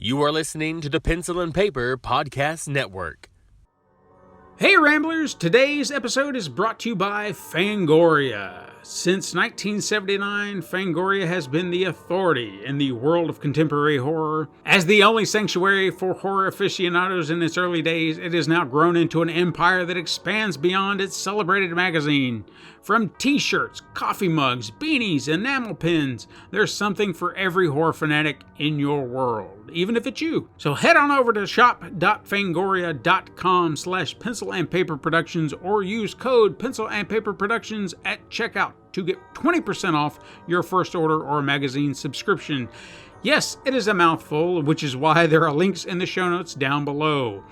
You are listening to the Pencil and Paper Podcast Network. Hey Ramblers, today's episode is brought to you by Fangoria. Since 1979, Fangoria has been the authority in the world of contemporary horror. As the only sanctuary for horror aficionados in its early days, it has now grown into an empire that expands beyond its celebrated magazine. From t-shirts, coffee mugs, beanies, enamel pins, there's something for every horror fanatic in your world, even if it's you. So head on over to shop.fangoria.com/pencil and paper productions or use code pencil and paper productions at checkout to get 20% off your first order or magazine subscription. Yes, it is a mouthful, which is why there are links in the show notes down below.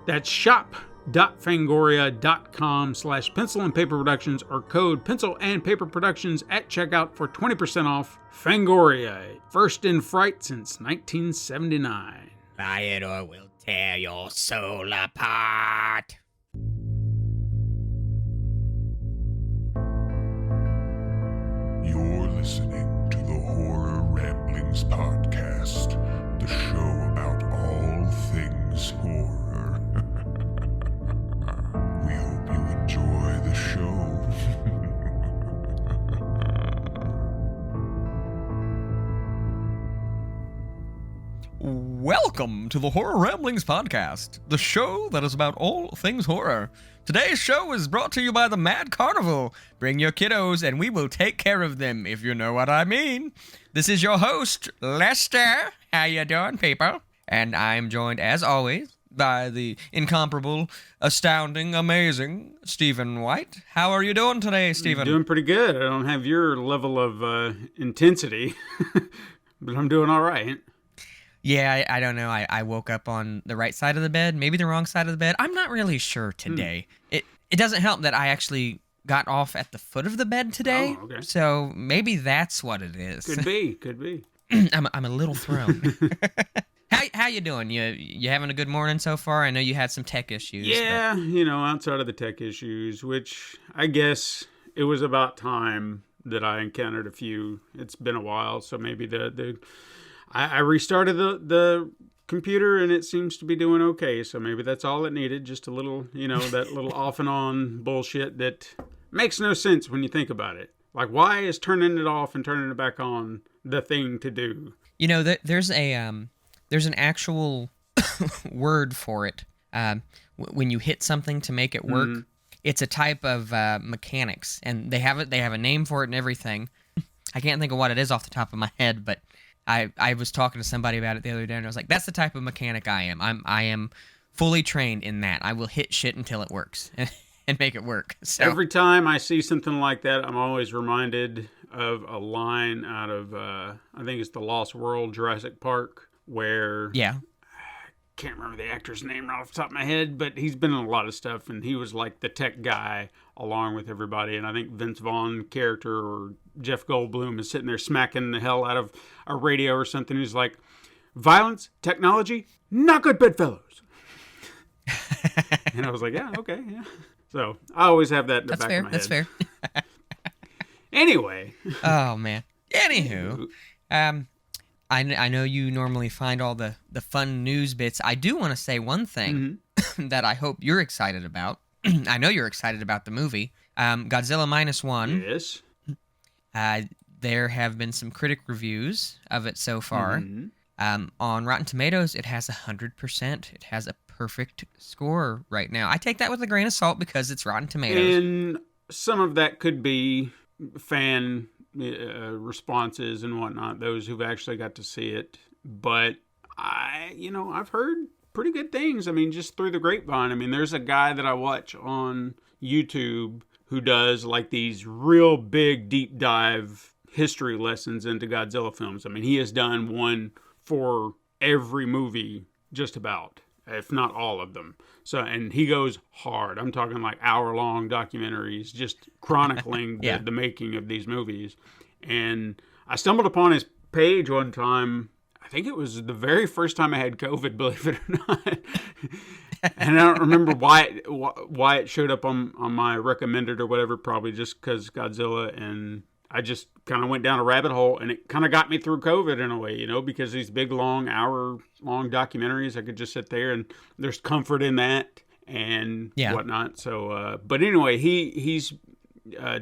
That's shop.fangoria.com/pencil and paper productions or code pencil and paper productions at checkout for 20% off. Fangoria, first in fright since 1979. Buy it or we'll tear your soul apart. You're listening to the Horror Ramblings podcast, the show about all things horror. We hope you enjoy the show. Welcome to the Horror Ramblings podcast, the show that is about all things horror. Today's show is brought to you by the Mad Carnival. Bring your kiddos and we will take care of them, if you know what I mean. This is your host, Lester. How you doing, people? And I'm joined, as always, by the incomparable, astounding, amazing Stephen White. How are you doing today, Stephen? Doing pretty good. I don't have your level of intensity, but I'm doing all right. Yeah, I don't know. I woke up on the right side of the bed, maybe the wrong side of the bed. I'm not really sure today. It doesn't help that I actually got off at the foot of the bed today. Oh, okay. So maybe that's what it is. Could be. I'm a little thrown. How you doing? You having a good morning so far? I know you had some tech issues. Yeah, outside of the tech issues, which I guess it was about time that I encountered a few. It's been a while, so maybe I restarted the computer and it seems to be doing okay. So maybe that's all it needed. Just a little, that little off and on bullshit that makes no sense when you think about it. Like, why is turning it off and turning it back on the thing to do? There's an actual word for it. When you hit something to make it work, it's a type of mechanics, and they have a name for it and everything. I can't think of what it is off the top of my head, but I was talking to somebody about it the other day, and I was like, that's the type of mechanic I am. I am fully trained in that. I will hit shit until it works and make it work. So every time I see something like that, I'm always reminded of a line out of, I think it's The Lost World, Jurassic Park, where... Yeah. I can't remember the actor's name right off the top of my head, but he's been in a lot of stuff, and he was like the tech guy along with everybody, and I think Vince Vaughn character or Jeff Goldblum is sitting there smacking the hell out of a radio or something. He's like, violence, technology, not good bedfellows. And I was like, yeah, okay, yeah. So I always have that in the back of my head. That's fair. Anyway. Oh, man. Anywho, I know you normally find all the fun news bits. I do want to say one thing that I hope you're excited about. I know you're excited about the movie. Godzilla Minus One. Yes. There have been some critic reviews of it so far. On Rotten Tomatoes, it has 100%. It has a perfect score right now. I take that with a grain of salt because it's Rotten Tomatoes. And some of that could be fan responses and whatnot, those who've actually got to see it. But I've heard pretty good things. I mean, just through the grapevine. I mean, there's a guy that I watch on YouTube who does like these real big deep dive history lessons into Godzilla films. I mean, he has done one for every movie just about, if not all of them. So, and he goes hard. I'm talking like hour-long documentaries just chronicling the making of these movies. And I stumbled upon his page one time. I think it was the very first time I had COVID, believe it or not. And I don't remember why it showed up on my recommended or whatever, probably just because Godzilla and I just kind of went down a rabbit hole, and it kind of got me through COVID in a way, you know, because these big, long, hour-long documentaries, I could just sit there, and there's comfort in that and whatnot. So, but anyway, he's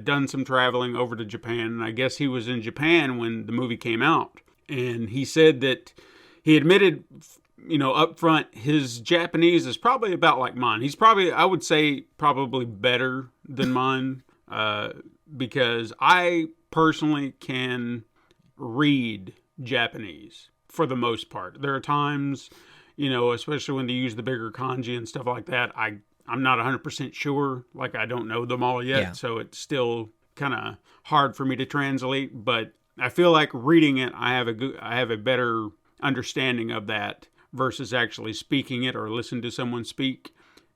done some traveling over to Japan, and I guess he was in Japan when the movie came out. And he said that he admitted, you know, up front, his Japanese is probably about like mine. He's probably, I would say, probably better than mine, because I personally can read Japanese for the most part. There are times, you know, especially when they use the bigger kanji and stuff like that, I'm not 100% sure. Like, I don't know them all yet, so it's still kind of hard for me to translate. But I feel like reading it, I have a better understanding of that versus actually speaking it or listen to someone speak.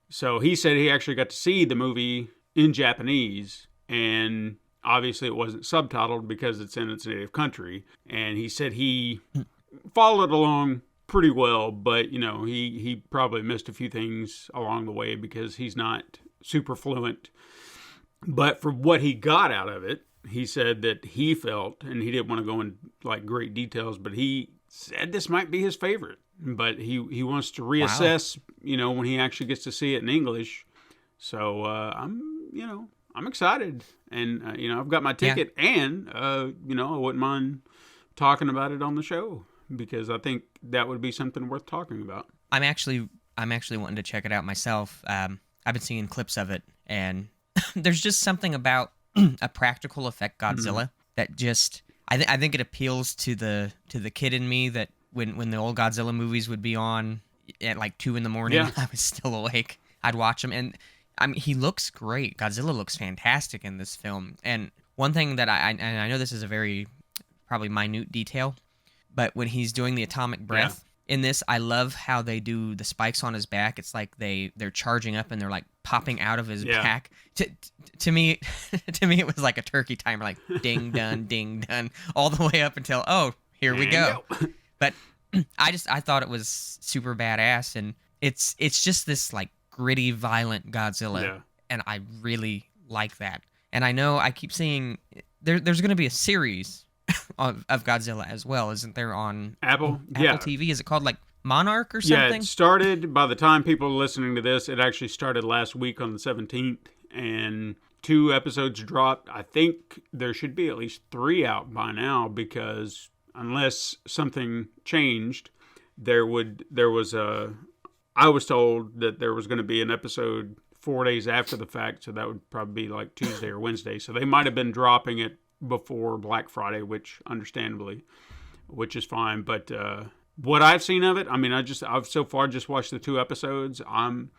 So he said he actually got to see the movie in Japanese, and obviously it wasn't subtitled because it's in its native country. And he said he followed along pretty well, but, you know, he probably missed a few things along the way because he's not super fluent. But for what he got out of it, he said that he felt, and he didn't want to go in like great details, but he said this might be his favorite. But he wants to reassess, you know, when he actually gets to see it in English. So I'm excited, and you know, I've got my ticket, and you know, I wouldn't mind talking about it on the show because I think that would be something worth talking about. I'm actually wanting to check it out myself. I've been seeing clips of it, and there's just something about a practical effect Godzilla that just I think it appeals to the kid in me that when the old Godzilla movies would be on at like 2 a.m, I was still awake. I'd watch them, and I mean, he looks great. Godzilla looks fantastic in this film. And one thing that I know this is a very probably minute detail, but when he's doing the atomic breath in this, I love how they do the spikes on his back. It's like they're charging up and they're like popping out of his back. To me, it was like a turkey timer, like ding done, all the way up until here we go. But I thought it was super badass, and it's just this like gritty, violent Godzilla, and I really like that. And I know I keep seeing there's going to be a series of Godzilla as well, isn't there, on Apple TV? Is it called like Monarch or something? Yeah, it started, by the time people are listening to this, it actually started last week on the 17th, and 2 episodes dropped. I think there should be at least 3 out by now, because unless something changed, I was told that there was going to be an episode 4 days after the fact, so that would probably be like Tuesday or Wednesday. So they might have been dropping it before Black Friday, which is fine. But what I've seen of it, I mean, I've so far just watched the 2 episodes. I'm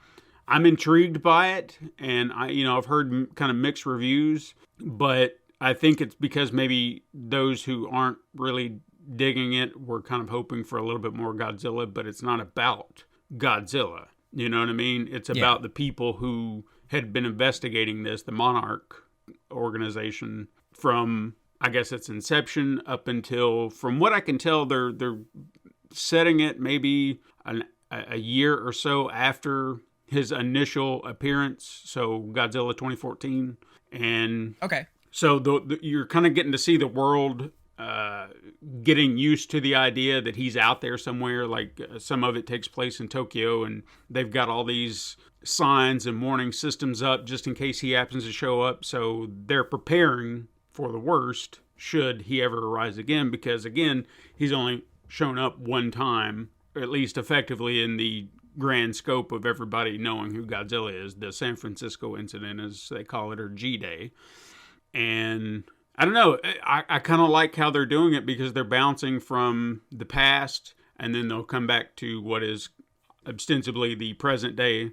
intrigued by it, and I've heard kind of mixed reviews, but I think it's because maybe those who aren't really digging it were kind of hoping for a little bit more Godzilla, but it's not about Godzilla. You know what I mean? It's about the people who had been investigating this, the Monarch organization, from, I guess, its inception up until, from what I can tell, they're setting it maybe a year or so after his initial appearance, so Godzilla 2014. And so you're kind of getting to see the world getting used to the idea that he's out there somewhere. Like some of it takes place in Tokyo, and they've got all these signs and warning systems up just in case he happens to show up. So they're preparing for the worst should he ever arise again, because again, he's only shown up one time, or at least effectively in the grand scope of everybody knowing who Godzilla is, the San Francisco incident, as they call it, or G-Day. And I don't know, I kind of like how they're doing it, because they're bouncing from the past, and then they'll come back to what is ostensibly the present day,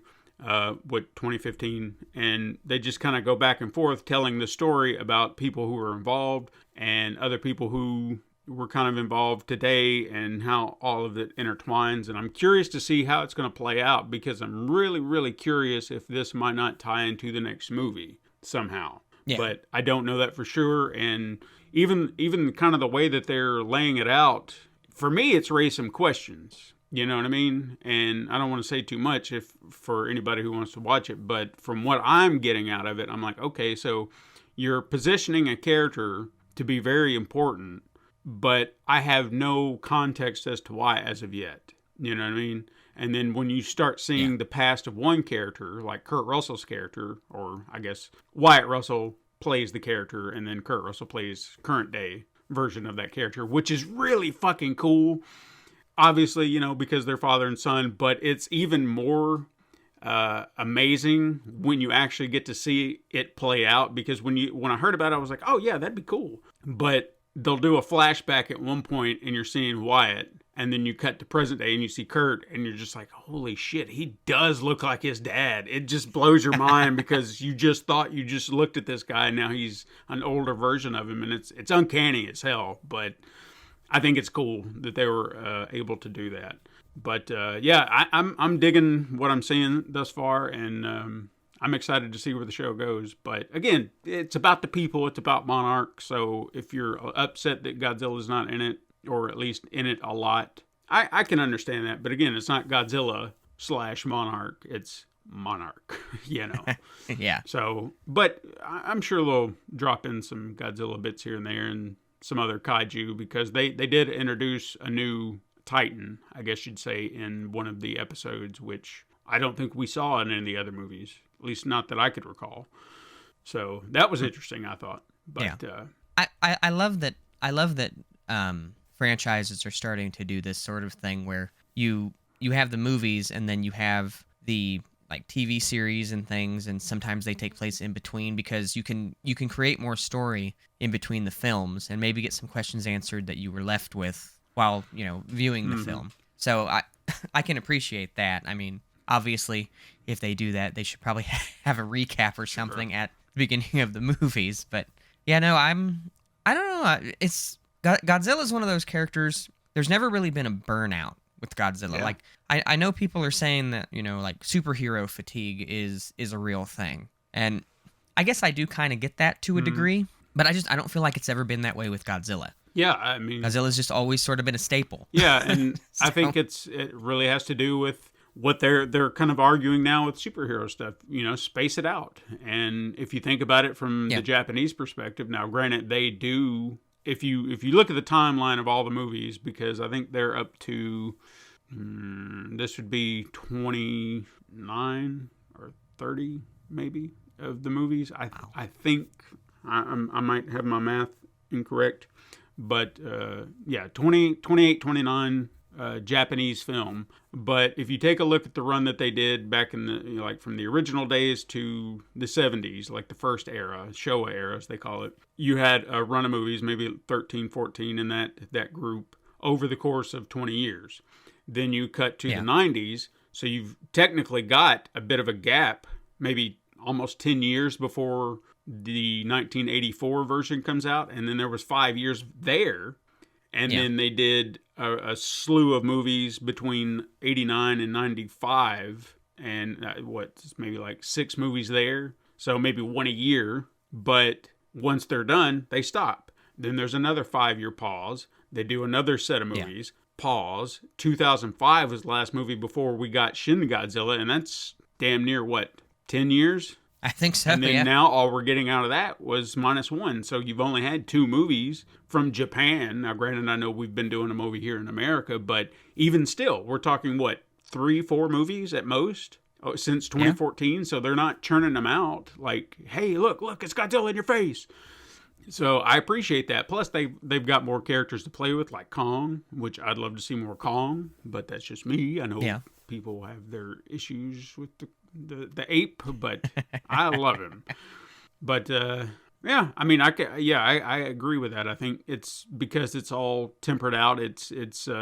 with 2015, and they just kind of go back and forth telling the story about people who were involved and other people who were kind of involved today, and how all of it intertwines. And I'm curious to see how it's going to play out, because I'm really, really curious if this might not tie into the next movie somehow. Yeah. But I don't know that for sure. And even kind of the way that they're laying it out, for me, it's raised some questions. You know what I mean? And I don't want to say too much for anybody who wants to watch it, but from what I'm getting out of it, I'm like, okay, so you're positioning a character to be very important, but I have no context as to why as of yet. You know what I mean? And then when you start seeing the past of one character, like Kurt Russell's character, or I guess Wyatt Russell plays the character, and then Kurt Russell plays current day version of that character, which is really fucking cool. Obviously, you know, because they're father and son, but it's even more amazing when you actually get to see it play out. Because when I heard about it, I was like, oh yeah, that'd be cool. But they'll do a flashback at one point, and you're seeing Wyatt. And then you cut to present day and you see Kurt, and you're just like, holy shit, he does look like his dad. It just blows your mind because you just thought you just looked at this guy, and now he's an older version of him, and it's uncanny as hell. But I think it's cool that they were able to do that. But yeah, I'm digging what I'm seeing thus far, and I'm excited to see where the show goes. But again, it's about the people, it's about Monarch. So if you're upset that Godzilla's not in it, or at least in it a lot, I can understand that. But again, it's not Godzilla / Monarch. It's Monarch, you know. Yeah. So, but I'm sure they'll drop in some Godzilla bits here and there and some other kaiju, because they did introduce a new Titan, I guess you'd say, in one of the episodes, which I don't think we saw in any of the other movies, at least not that I could recall. So that was interesting, I thought. But I love that. Franchises are starting to do this sort of thing where you have the movies, and then you have the like TV series and things, and sometimes they take place in between, because you can create more story in between the films and maybe get some questions answered that you were left with while, you know, viewing the film. So I can appreciate that. I mean, obviously, if they do that, they should probably have a recap or something at the beginning of the movies. But yeah, no, I don't know. Godzilla is one of those characters. There's never really been a burnout with Godzilla. Yeah. Like I know people are saying that, you know, like superhero fatigue is a real thing, and I guess I do kind of get that to a degree. But I don't feel like it's ever been that way with Godzilla. yeah, I mean, Godzilla's just always sort of been a staple. yeah, and I think it really has to do with what they're kind of arguing now with superhero stuff. You know, space it out. And if you think about it from the Japanese perspective, now granted they do. If you look at the timeline of all the movies, because I think they're up to, this would be 29 or 30 maybe of the movies. I think I might have my math incorrect, but yeah, 28, 29 Japanese film. But if you take a look at the run that they did back in the, you know, like from the original days to the 70s, like the first era, Showa era as they call it, you had a run of movies, maybe 13, 14 in that group over the course of 20 years. Then you cut to the 90s, so you've technically got a bit of a gap, maybe almost 10 years before the 1984 version comes out, and then there was 5 years there. And then they did a slew of movies between 89 and 95, and maybe like 6 movies there. So maybe one a year. But once they're done, they stop. Then there's another 5-year pause. They do another set of movies. Pause. 2005 was the last movie before we got Shin Godzilla, and that's damn near, 10 years? I think so, And then now all we're getting out of that was -1. So you've only had 2 movies from Japan. Now, granted, I know we've been doing them over here in America, but even still, we're talking, 3, 4 movies at most since 2014. So they're not churning them out like, hey, look, it's Godzilla in your face. So I appreciate that. Plus, they've got more characters to play with, like Kong, which I'd love to see more Kong, but that's just me. I know people have their issues with the ape, but I love him. But yeah, I mean, I agree with that. I think it's because it's all tempered out, it's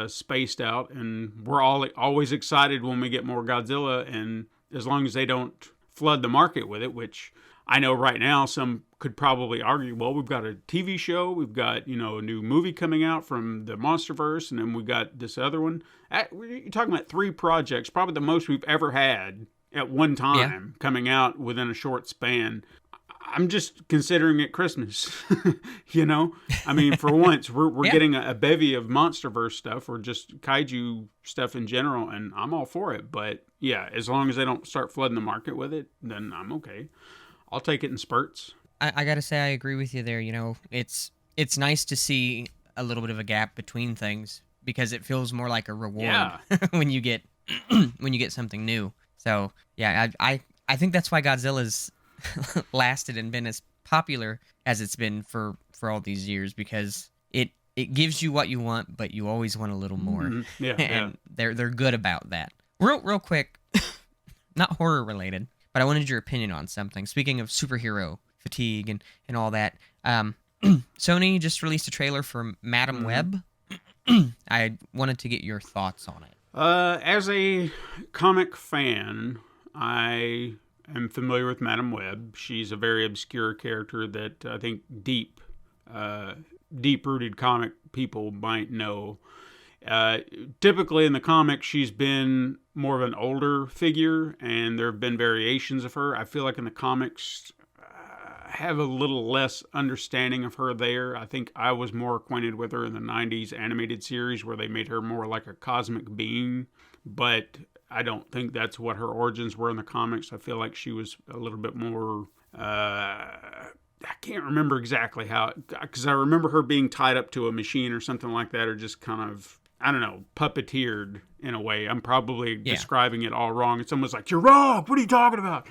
spaced out, and we're all always excited when we get more Godzilla. And as long as they don't flood the market with it, which I know right now some could probably argue, well, we've got a TV show, we've got, a new movie coming out from the MonsterVerse, and then we got this other one. You're talking about 3 projects, probably the most we've ever had at one time coming out within a short span. I'm just considering it Christmas, I mean, for once we're getting a bevy of MonsterVerse stuff or just kaiju stuff in general, and I'm all for it. But yeah, as long as they don't start flooding the market with it, then I'm okay. I'll take it in spurts. I gotta say, I agree with you there. It's it's nice to see a little bit of a gap between things because it feels more like a reward Yeah. when you get when you get something new. So yeah, I think that's why Godzilla's lasted and been as popular as it's been for all these years, because it gives you what you want, but you always want a little more. Mm-hmm. Yeah, And they're good about that. Real quick, not horror related, but I wanted your opinion on something. Speaking of superhero fatigue and all that, Sony just released a trailer for Madam Web. I wanted to get your thoughts on it. As a comic fan, I am familiar with Madam Web. She's a very obscure character that I think deep-rooted comic people might know. Typically in the comics, she's been more of an older figure, and there have been variations of her. I feel like in the comics, I have a little less understanding of her there. I think I was more acquainted with her in the 90s animated series where they made her more like a cosmic being, but I don't think that's what her origins were in the comics. I feel like she was a little bit more... I can't remember exactly how, because I remember her being tied up to a machine or something like that, or just kind of, I don't know, puppeteered in a way. I'm probably describing it all wrong. And someone's like, "You're wrong. What are you talking about?"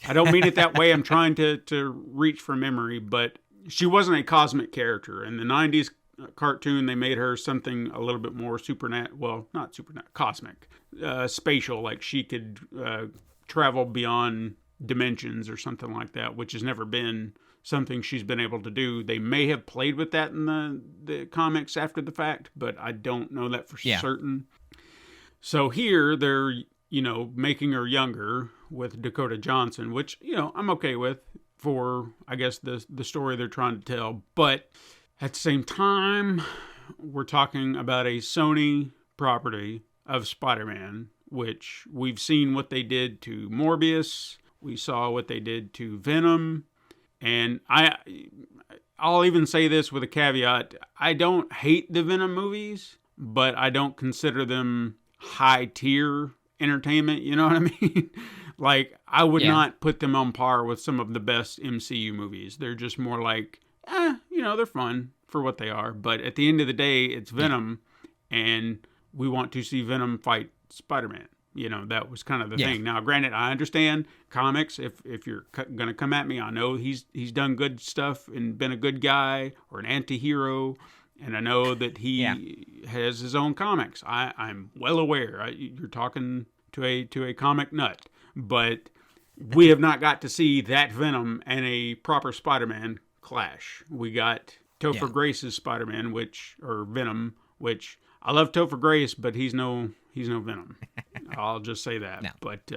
I don't mean it that way. I'm trying to reach for memory, but she wasn't a cosmic character. In the 90s cartoon, they made her something a little bit more not supernatural, cosmic, spatial, like she could travel beyond dimensions or something like that, which has never been something she's been able to do. They may have played with that in the comics after the fact, but I don't know that for certain. So here they're, making her younger with Dakota Johnson, which, I'm okay with for, I guess, the story they're trying to tell. But at the same time, we're talking about a Sony property of Spider-Man, which we've seen what they did to Morbius. We saw what they did to Venom. And I'll even say this with a caveat. I don't hate the Venom movies, but I don't consider them high-tier entertainment. You know what I mean? Like, I would not put them on par with some of the best MCU movies. They're just more like, they're fun for what they are. But at the end of the day, it's Venom, and we want to see Venom fight Spider-Man. That was kind of the thing. Now, granted, I understand comics. If you're going to come at me, I know he's done good stuff and been a good guy or an anti-hero, and I know that he has his own comics. I'm well aware. You're talking to a comic nut, but we have not got to see that Venom and a proper Spider-Man clash. We got Topher Grace's Spider-Man, or Venom, which I love Topher Grace, but he's no Venom. I'll just say that. No. But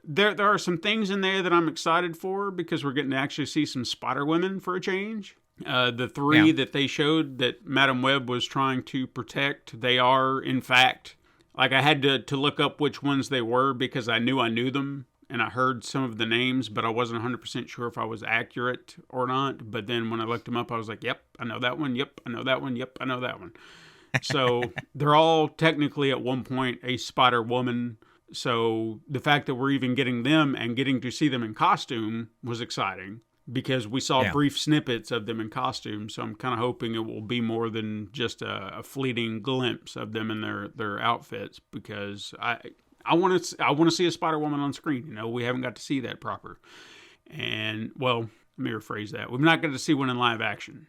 there are some things in there that I'm excited for because we're getting to actually see some Spider-Women for a change. The three that they showed that Madam Web was trying to protect, they are, in fact, like I had to look up which ones they were because I knew them. And I heard some of the names, but I wasn't 100% sure if I was accurate or not. But then when I looked them up, I was like, yep, I know that one. Yep, I know that one. Yep, I know that one. So they're all technically at one point a Spider-Woman. So the fact that we're even getting them and getting to see them in costume was exciting because we saw brief snippets of them in costume. So I'm kind of hoping it will be more than just a fleeting glimpse of them in their outfits because I want to see a Spider-Woman on screen. We haven't got to see that proper. And, well, let me rephrase that. We've not got to see one in live action.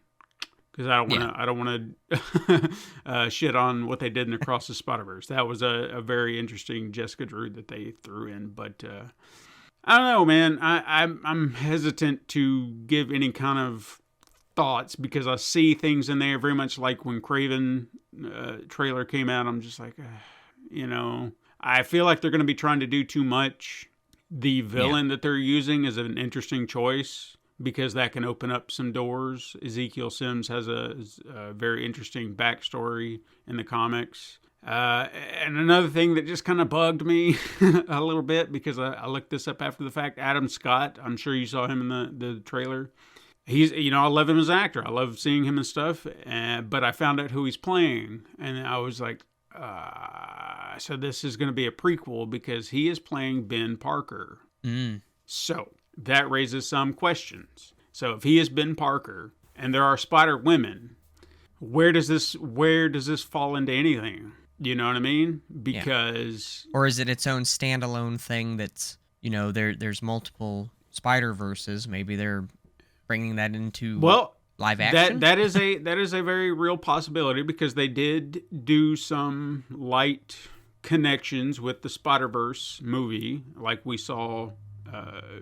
Because I don't want to shit on what they did in Across the Spider-Verse. That was a very interesting Jessica Drew that they threw in. But I don't know, man. I'm hesitant to give any kind of thoughts because I see things in there very much like when Craven trailer came out. I'm just like, I feel like they're going to be trying to do too much. The villain that they're using is an interesting choice because that can open up some doors. Ezekiel Sims has a very interesting backstory in the comics. And another thing that just kind of bugged me a little bit because I looked this up after the fact, Adam Scott, I'm sure you saw him in the trailer. He's, I love him as an actor. I love seeing him and stuff. But I found out who he's playing and I was like, so this is going to be a prequel because he is playing Ben Parker. So that raises some questions. So if he is Ben Parker and there are Spider Women. Where does this fall into anything? You know what I mean? Because or is it its own standalone thing that's, there's multiple Spider-Verses, maybe they're bringing that into live action? That is a very real possibility, because they did do some light connections with the Spider-Verse movie, like we saw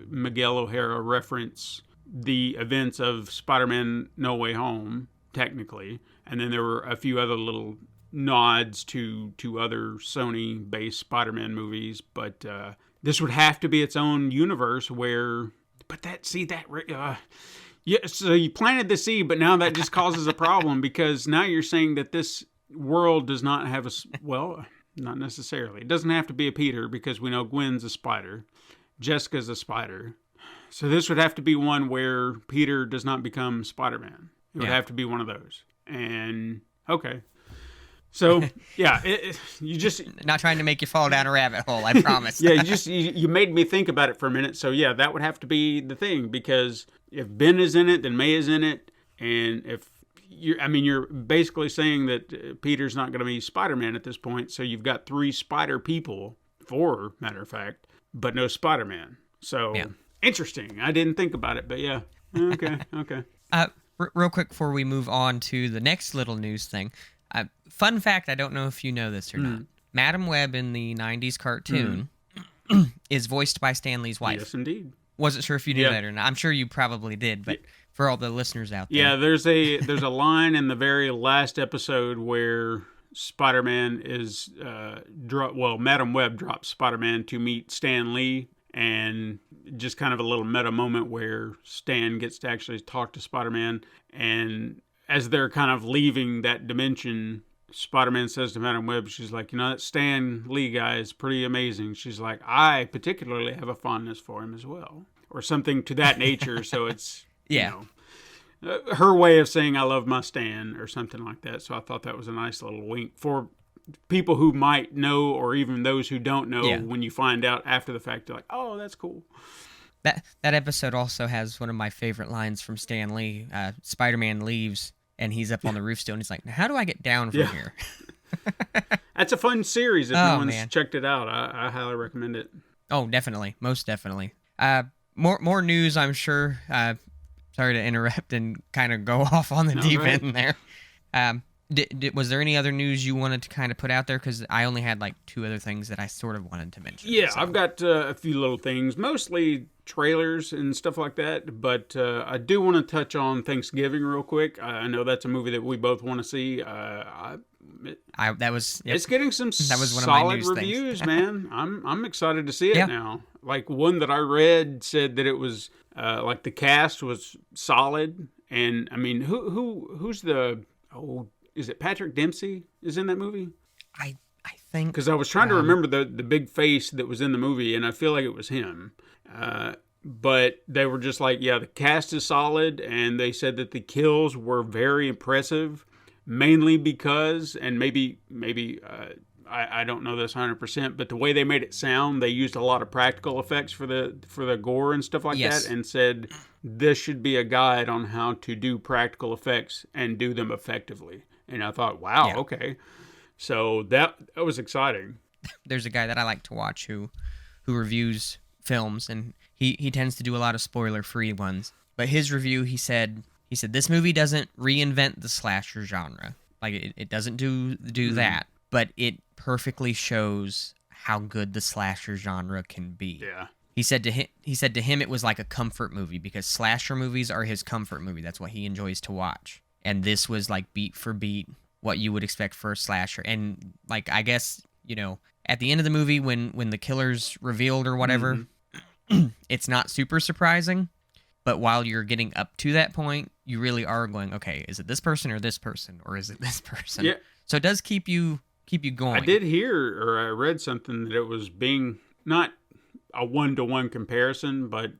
Miguel O'Hara reference the events of Spider-Man No Way Home, technically, and then there were a few other little nods to other Sony-based Spider-Man movies, but this would have to be its own universe where... Yeah, so you planted the seed, but now that just causes a problem, because now you're saying that this world does not have not necessarily. It doesn't have to be a Peter, because we know Gwen's a spider. Jessica's a spider. So this would have to be one where Peter does not become Spider-Man. It would have to be one of those. And, okay. So, yeah, you just... Not trying to make you fall down a rabbit hole, I promise. Yeah, you made me think about it for a minute. So, yeah, that would have to be the thing, because if Ben is in it, then May is in it. And if you're basically saying that Peter's not going to be Spider-Man at this point. So you've got 3 Spider people, 4, matter of fact, but no Spider-Man. So, interesting. I didn't think about it, but yeah. Okay. Real quick before we move on to the next little news thing. Fun fact, I don't know if you know this or not. Madam Web in the 90s cartoon is voiced by Stan Lee's wife. Yes, indeed. Wasn't sure if you knew that or not. I'm sure you probably did, but for all the listeners out there. Yeah, there's a line in the very last episode where Spider-Man is Madam Web drops Spider-Man to meet Stan Lee, and just kind of a little meta moment where Stan gets to actually talk to Spider-Man, and as they're kind of leaving that dimension, Spider-Man says to Madam Web, she's like, that Stan Lee guy is pretty amazing. She's like, I particularly have a fondness for him as well, or something to that nature. So it's, her way of saying I love my Stan, or something like that. So I thought that was a nice little wink for people who might know, or even those who don't know, when you find out after the fact, they're like, oh, that's cool. That episode also has one of my favorite lines from Stan Lee. Spider-Man leaves, and he's up on the roof still, and he's like, how do I get down from here? That's a fun series. If no one's checked it out, I highly recommend it. Oh, definitely. Most definitely. More news, I'm sure. Sorry to interrupt and kind of go off on the deep end there. Was there any other news you wanted to kind of put out there? Because I only had like 2 other things that I sort of wanted to mention. Yeah, so. I've got a few little things, mostly trailers and stuff like that. But I do want to touch on Thanksgiving real quick. I know that's a movie that we both want to see. It's getting some solid reviews, man. I'm excited to see it now. Like, one that I read said that it was like the cast was solid, and I mean, who's the is it Patrick Dempsey is in that movie? I think, because I was trying to remember the big face that was in the movie, and I feel like it was him. But they were just like, the cast is solid, and they said that the kills were very impressive, mainly because, and maybe I don't know this 100%, but the way they made it sound, they used a lot of practical effects for the gore and stuff like that, and said this should be a guide on how to do practical effects and do them effectively. And I thought, wow, okay. So that was exciting. There's a guy that I like to watch who reviews films, and he tends to do a lot of spoiler-free ones. But his review, he said this movie doesn't reinvent the slasher genre. Like, it doesn't do that, but it perfectly shows how good the slasher genre can be. Yeah. He said to him it was like a comfort movie, because slasher movies are his comfort movie. That's what he enjoys to watch. And this was like beat for beat what you would expect for a slasher. And like, I guess, at the end of the movie when the killer's revealed or whatever, it's not super surprising. But while you're getting up to that point, you really are going, okay, is it this person or this person, or is it this person? Yeah. So it does keep you going. I did hear, or I read something, that it was being not a 1-to-1 comparison, but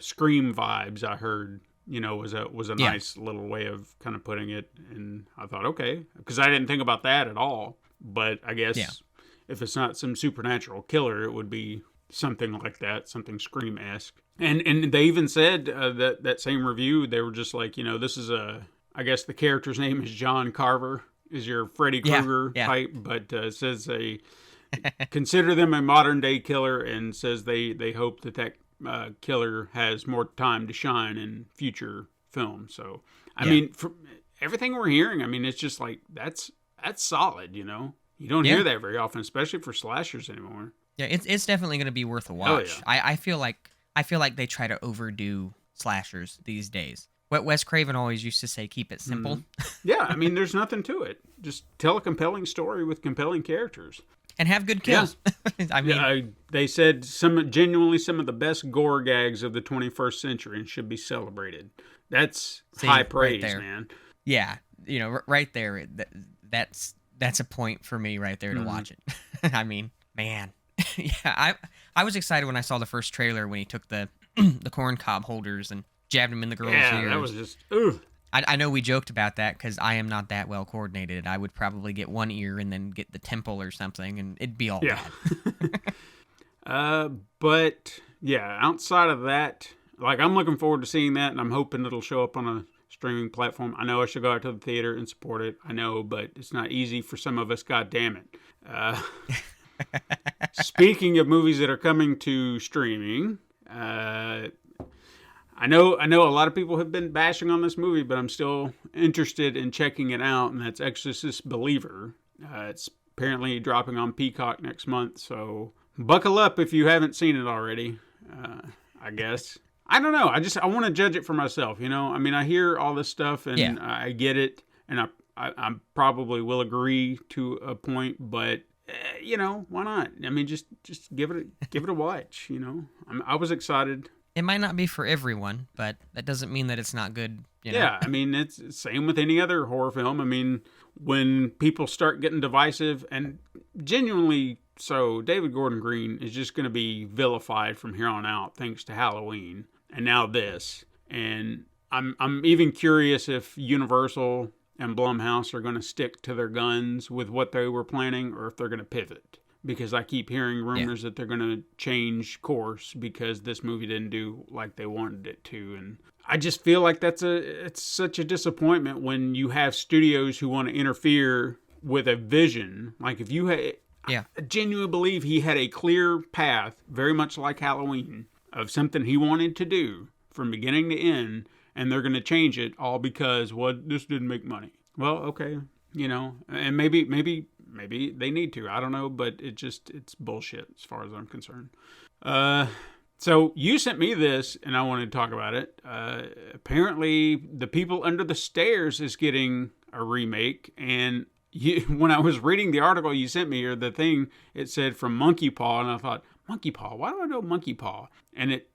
Scream vibes. I heard, was a nice little way of kind of putting it, and I thought, okay, because I didn't think about that at all. But I guess if it's not some supernatural killer, it would be something like that, something Scream-esque. And they even said that same review, they were just like, this is I guess the character's name is John Carver, is your Freddy Krueger type, but it says consider them a modern day killer, and says they hope that killer has more time to shine in future films. So, I mean, from everything we're hearing, I mean, it's just like, that's solid, You don't hear that very often, especially for slashers anymore. Yeah, it's definitely going to be worth a watch. Oh, yeah. I feel like they try to overdo slashers these days. What Wes Craven always used to say, keep it simple. Yeah, I mean, there's nothing to it. Just tell a compelling story with compelling characters. And have good kills. Yeah. I mean, they said genuinely some of the best gore gags of the 21st century and should be celebrated. That's high praise, right there. Man. Yeah, right there. That's a point for me right there to watch it. I mean, man. Yeah, I was excited when I saw the first trailer when he took the corn cob holders and jabbed them in the girl's ears. Yeah, that was just, ugh. I know we joked about that because I am not that well coordinated. I would probably get one ear and then get the temple or something, and it'd be all bad. But, yeah, outside of that, like, I'm looking forward to seeing that, and I'm hoping it'll show up on a streaming platform. I know I should go out to the theater and support it. I know, but it's not easy for some of us, God damn it. Speaking of movies that are coming to streaming, I know a lot of people have been bashing on this movie, but I'm still interested in checking it out, and that's Exorcist Believer. It's apparently dropping on Peacock next month, so buckle up if you haven't seen it already, I guess. I don't know. I want to judge it for myself, I mean, I hear all this stuff, and I get it, and I probably will agree to a point, but why not? I mean, just give it a watch. I was excited. It might not be for everyone, but that doesn't mean that it's not good. Yeah, I mean, it's the same with any other horror film. I mean, when people start getting divisive, and genuinely so, David Gordon Green is just going to be vilified from here on out, thanks to Halloween, and now this. And I'm even curious if Universal and Blumhouse are going to stick to their guns with what they were planning, or if they're going to pivot. Because I keep hearing rumors that they're going to change course because this movie didn't do like they wanted it to. And I just feel like it's such a disappointment when you have studios who want to interfere with a vision. Like if you had, I genuinely believe he had a clear path, very much like Halloween, of something he wanted to do from beginning to end, and they're going to change it all because, this didn't make money. Well, okay, and maybe they need to. I don't know, but it's bullshit as far as I'm concerned. So you sent me this, and I wanted to talk about it. Apparently, The People Under the Stairs is getting a remake, and when I was reading the article you sent me, or the thing, it said from Monkey Paw, and I thought, Monkey Paw? Why do I know Monkey Paw? And it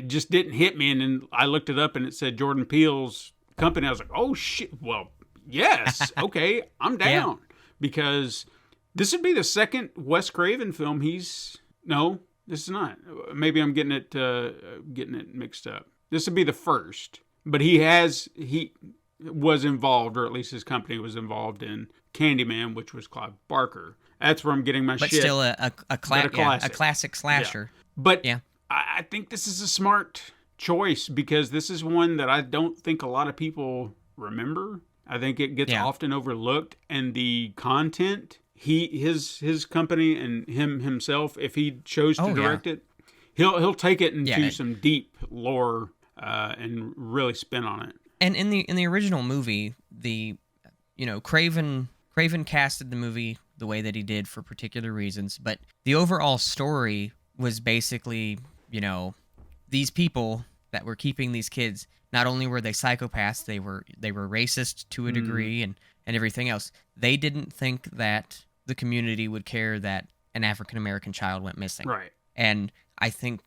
just didn't hit me, and then I looked it up, and it said Jordan Peele's company. I was like, oh, shit, well, yes, okay, I'm down. Because this would be the second Wes Craven film no, this is not. Maybe I'm getting it mixed up. This would be the first. But he was involved, or at least his company was involved in Candyman, which was Clive Barker. That's where I'm getting my shit. But still a classic slasher. Yeah. But I think this is a smart choice because this is one that I don't think a lot of people remember. I think it gets often overlooked, and the content, his company and himself, if he chose to direct it, he'll take it into some deep lore and really spin on it. And in the original movie, Craven casted the movie the way that he did for particular reasons, but the overall story was basically, these people that were keeping these kids, not only were they psychopaths, they were racist to a degree and everything else. They didn't think that the community would care that an African American child went missing. Right. And I think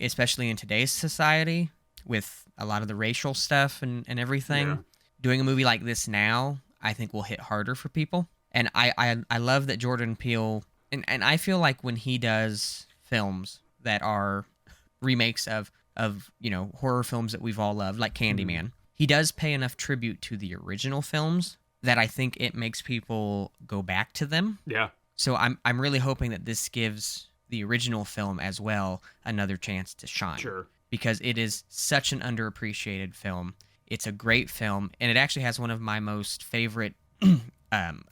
especially in today's society, with a lot of the racial stuff and everything, doing a movie like this now, I think will hit harder for people. And I love that Jordan Peele, and I feel like when he does films that are remakes of horror films that we've all loved, like Candyman, he does pay enough tribute to the original films that I think it makes people go back to them. Yeah. So I'm really hoping that this gives the original film as well another chance to shine. Sure. Because it is such an underappreciated film. It's a great film, and it actually has one of my most favorite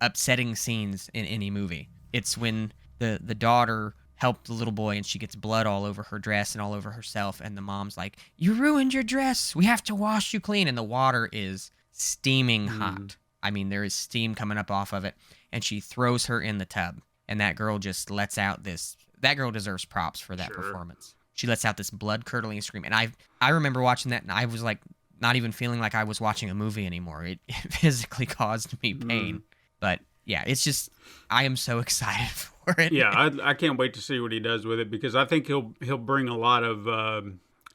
upsetting scenes in any movie. It's when the daughter helped the little boy and she gets blood all over her dress and all over herself, and the mom's like, "You ruined your dress. We have to wash you clean." And the water is steaming hot. I mean, there is steam coming up off of it, and she throws her in the tub, and that girl just lets out this... That girl deserves props for that performance. She lets out this blood-curdling scream, and I remember watching that, and I was like, not even feeling like I was watching a movie anymore. It physically caused me pain. But yeah, it's just, I am so excited for it. Yeah, I can't wait to see what he does with it, because I think he'll bring a lot of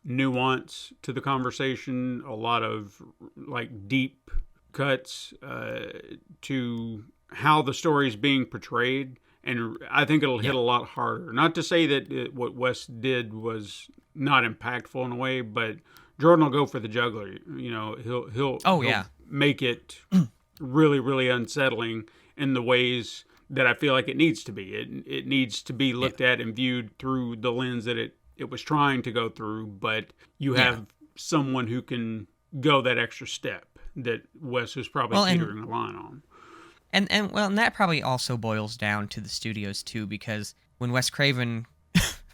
nuance to the conversation, a lot of like deep cuts to how the story is being portrayed. And I think it'll hit a lot harder. Not to say that what Wes did was not impactful in a way, but Jordan will go for the juggler. You know, he'll make it really, really unsettling in the ways that I feel like it needs to be. It needs to be looked at and viewed through the lens that it was trying to go through, but you have someone who can go that extra step that Wes was probably teetering the line on. And that probably also boils down to the studios too, because when Wes Craven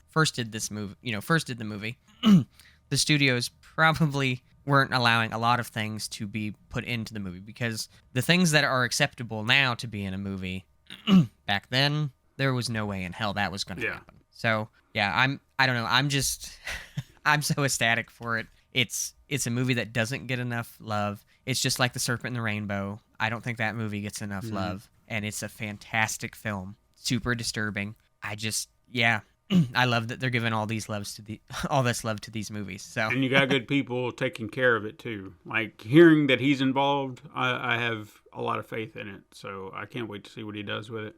first did the movie, the studios probably weren't allowing a lot of things to be put into the movie, because the things that are acceptable now to be in a movie, back then there was no way in hell that was going to happen. So yeah, I don't know. I'm just I'm so ecstatic for it. It's a movie that doesn't get enough love. It's just like The Serpent and the Rainbow. I don't think that movie gets enough love, and it's a fantastic film. Super disturbing. I love that they're giving all this love to these movies. So, and you got good people taking care of it too. Like, hearing that he's involved, I have a lot of faith in it. So I can't wait to see what he does with it.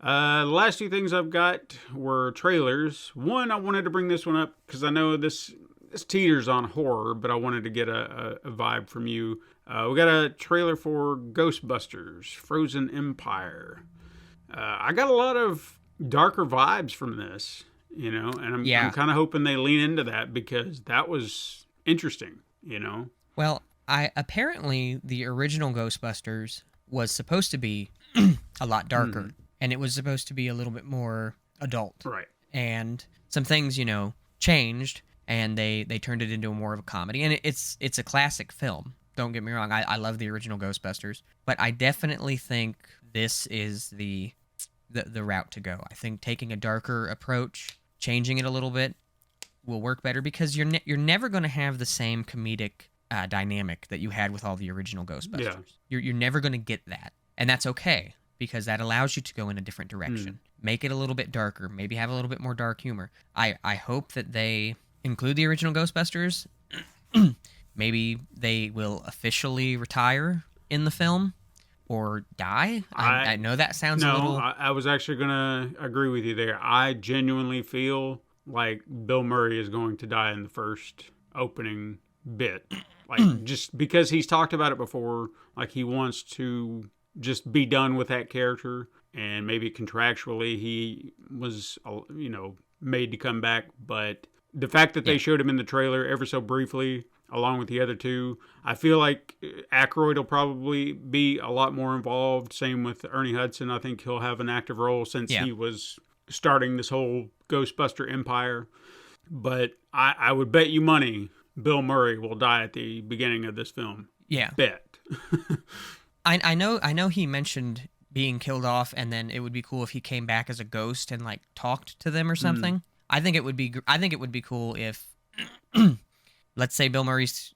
The last two things I've got were trailers. One, I wanted to bring this one up because I know this teeters on horror, but I wanted to get a vibe from you. We got a trailer for Ghostbusters Frozen Empire. I got a lot of darker vibes from this, you know, and I'm kind of hoping they lean into that, because that was interesting, you know. Well, apparently the original Ghostbusters was supposed to be a lot darker, and it was supposed to be a little bit more adult. Right. And some things, you know, changed, and they turned it into more of a comedy. And it's a classic film. Don't get me wrong. I love the original Ghostbusters, but I definitely think this is the route to go. I think taking a darker approach, changing it a little bit, will work better, because you're never going to have the same comedic dynamic that you had with all the original Ghostbusters. Yeah. You're never going to get that, and that's okay, because that allows you to go in a different direction. Make it a little bit darker, maybe have a little bit more dark humor. I hope that they include the original Ghostbusters. Maybe they will officially retire in the film or die. I know that sounds a little... I was actually going to agree with you there. I genuinely feel like Bill Murray is going to die in the first opening bit. Like, just because he's talked about it before, like he wants to just be done with that character, and maybe contractually he was, you know, made to come back. But the fact that they showed him in the trailer ever so briefly, along with the other two, I feel like Aykroyd will probably be a lot more involved. Same with Ernie Hudson. I think he'll have an active role, since he was starting this whole Ghostbuster empire. But I would bet you money Bill Murray will die at the beginning of this film. Yeah. Bet. I know he mentioned being killed off, and then it would be cool if he came back as a ghost and like talked to them or something. I think it would be cool if let's say Bill Murray's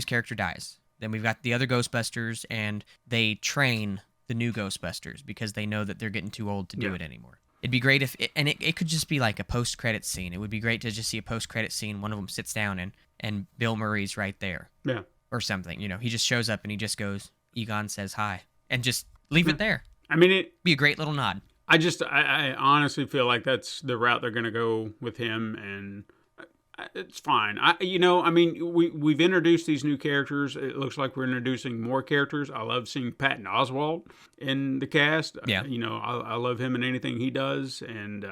character dies. Then we've got the other Ghostbusters, and they train the new Ghostbusters because they know that they're getting too old to do it anymore. It'd be great if it could just be like a post-credit scene. It would be great to just see a post-credit scene. One of them sits down and Bill Murray's right there. Yeah. Or something. You know, he just shows up and he just goes, Egon says hi. And just leave it there. I mean, it'd be a great little nod. I honestly feel like that's the route they're going to go with him, and it's fine. We've introduced these new characters. It looks like we're introducing more characters. I love seeing Patton Oswalt in the cast. Yeah. I love him in anything he does, and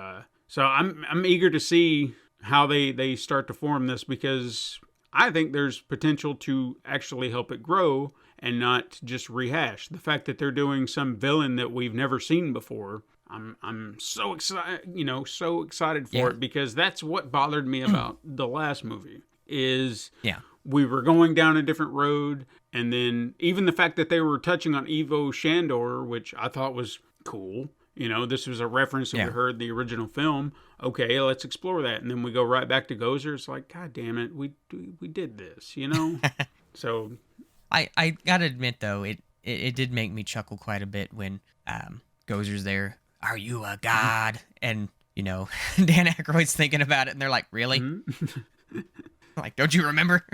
So I'm eager to see how they start to form this, because I think there's potential to actually help it grow and not just rehash. The fact that they're doing some villain that we've never seen before, I'm so excited, so excited for it, because that's what bothered me about the last movie is we were going down a different road, and then even the fact that they were touching on Ivo Shandor, which I thought was cool. This was a reference that we heard in the original film. Okay, let's explore that. And then we go right back to Gozer. It's like, God damn it, we did this, So I gotta admit, though, it did make me chuckle quite a bit when Gozer's there. Are you a god? And, Dan Aykroyd's thinking about it, and they're like, really? Mm-hmm. Like, don't you remember?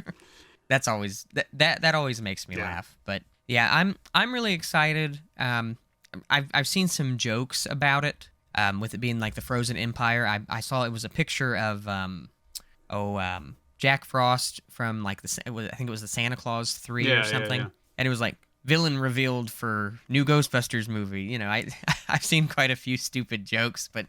That's always, that always makes me laugh. But, yeah, I'm really excited. I've seen some jokes about it, with it being like the Frozen Empire. I saw it was a picture of Jack Frost from like I think it was the Santa Claus 3 or something, and it was like villain revealed for new Ghostbusters movie. I've seen quite a few stupid jokes, but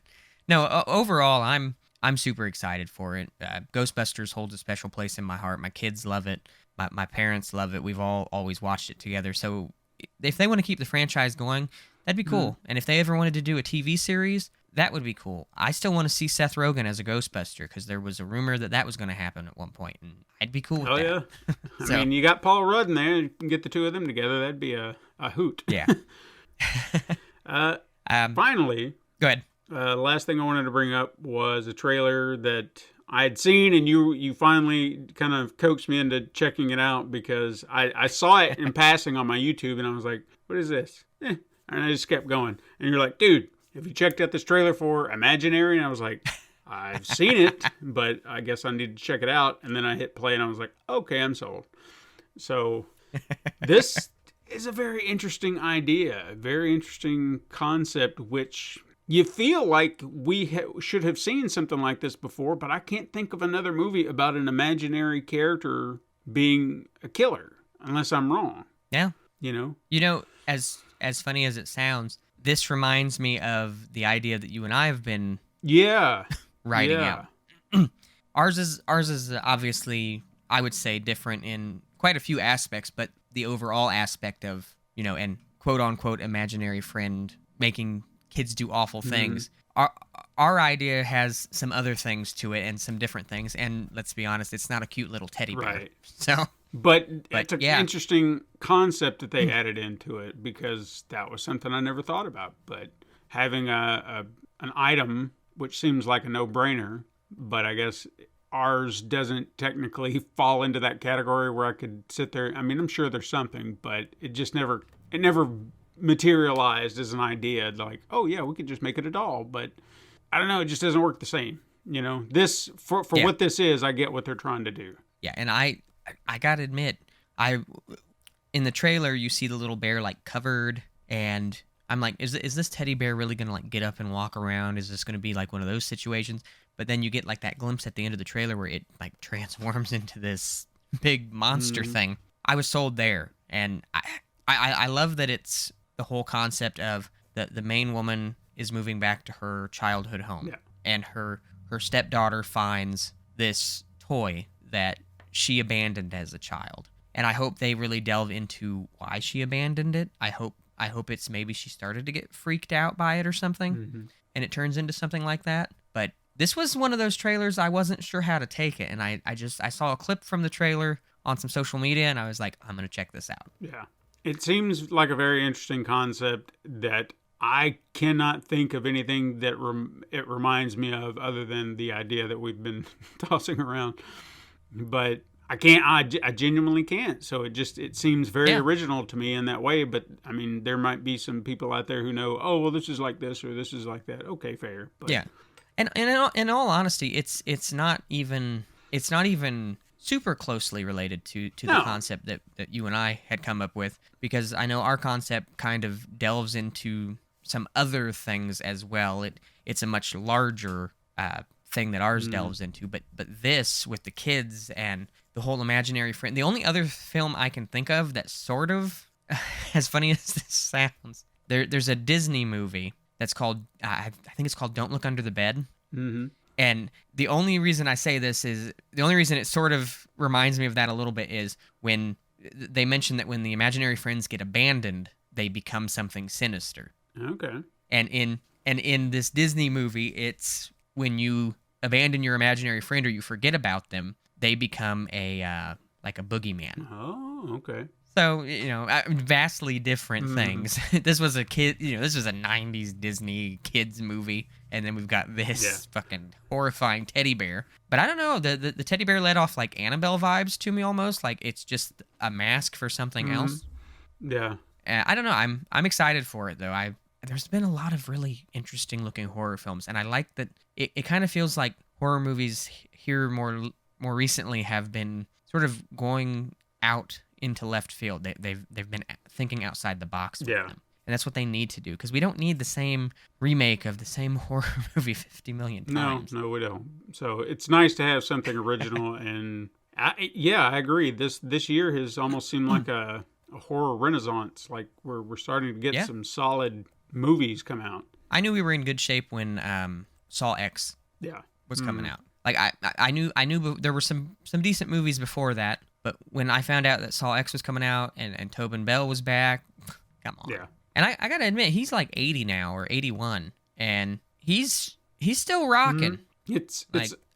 no, overall I'm super excited for it. Ghostbusters holds a special place in my heart. My kids love it. My parents love it. We've all always watched it together. So if they want to keep the franchise going, that'd be cool. And if they ever wanted to do a TV series, that would be cool. I still want to see Seth Rogen as a Ghostbuster, because there was a rumor that was going to happen at one point, and I'd be cool with that. Oh, yeah. I mean, you got Paul Rudd in there. You can get the two of them together. That'd be a hoot. Yeah. Finally, go ahead. Last thing I wanted to bring up was a trailer that I had seen, and you finally kind of coaxed me into checking it out, because I saw it in passing on my YouTube, and I was like, what is this? And I just kept going. And you're like, dude, have you checked out this trailer for Imaginary? And I was like, I've seen it, but I guess I need to check it out. And then I hit play, and I was like, okay, I'm sold. So this is a very interesting idea, a very interesting concept, which you feel like we should have seen something like this before, but I can't think of another movie about an imaginary character being a killer, unless I'm wrong. Yeah. As funny as it sounds, this reminds me of the idea that you and I have been writing out. Ours is obviously, I would say, different in quite a few aspects, but the overall aspect of, and quote unquote imaginary friend making kids do awful things. Our idea has some other things to it and some different things, and let's be honest, it's not a cute little teddy bear. Right. So But it's an interesting concept that they added into it, because that was something I never thought about. But having an item, which seems like a no-brainer, but I guess ours doesn't technically fall into that category where I could sit there. I mean, I'm sure there's something, but it just never materialized as an idea. Like, oh yeah, we could just make it a doll. But I don't know, it just doesn't work the same. This for what this is, I get what they're trying to do. Yeah, and I gotta admit, in the trailer you see the little bear like covered, and I'm like, is this teddy bear really gonna like get up and walk around? Is this gonna be like one of those situations? But then you get like that glimpse at the end of the trailer where it like transforms into this big monster thing. I was sold there, and I love that it's the whole concept of the main woman is moving back to her childhood home, and her stepdaughter finds this toy that she abandoned as a child. And I hope they really delve into why she abandoned it. I hope it's maybe she started to get freaked out by it or something, and it turns into something like that. But this was one of those trailers I wasn't sure how to take it, and I saw a clip from the trailer on some social media, and I was like, I'm going to check this out. Yeah. It seems like a very interesting concept that I cannot think of anything that it reminds me of other than the idea that we've been tossing around. But I can't. I genuinely can't. So it seems very original to me in that way. But I mean, there might be some people out there who know, oh well, this is like this or this is like that. Okay, fair. But. Yeah, and in all honesty, it's not even super closely related to the concept that you and I had come up with, because I know our concept kind of delves into some other things as well. It's a much larger thing that ours delves into, but this with the kids and the whole imaginary friend. The only other film I can think of that sort of, as funny as this sounds, there's a Disney movie that's called I think it's called Don't Look Under the Bed, Mm-hmm. And the only reason I say this is the only reason it sort of reminds me of that a little bit is when they mention that when the imaginary friends get abandoned, they become something sinister. Okay. And in this Disney movie, it's when you abandon your imaginary friend or you forget about them, they become a like a boogeyman. Oh, okay. So, vastly different things. This was a this was a 90s Disney kids movie. And then we've got this fucking horrifying teddy bear. But I don't know, the teddy bear let off like Annabelle vibes to me almost. Like it's just a mask for something else. Yeah. I don't know. I'm excited for it though. There's been a lot of really interesting looking horror films. And I like that it kind of feels like horror movies here more recently have been sort of going out into left field. They've been thinking outside the box with them. And that's what they need to do because we don't need the same remake of the same horror movie 50 million times. No, we don't. So it's nice to have something original. And I agree. This year has almost seemed like a horror renaissance. Like we're starting to get some solid movies come out. I knew we were in good shape when Saw X was coming out. Like I knew there were some decent movies before that. But when I found out that Saw X was coming out and Tobin Bell was back, come on. Yeah. And I gotta admit, he's like 80 now or 81, and he's still rocking. It's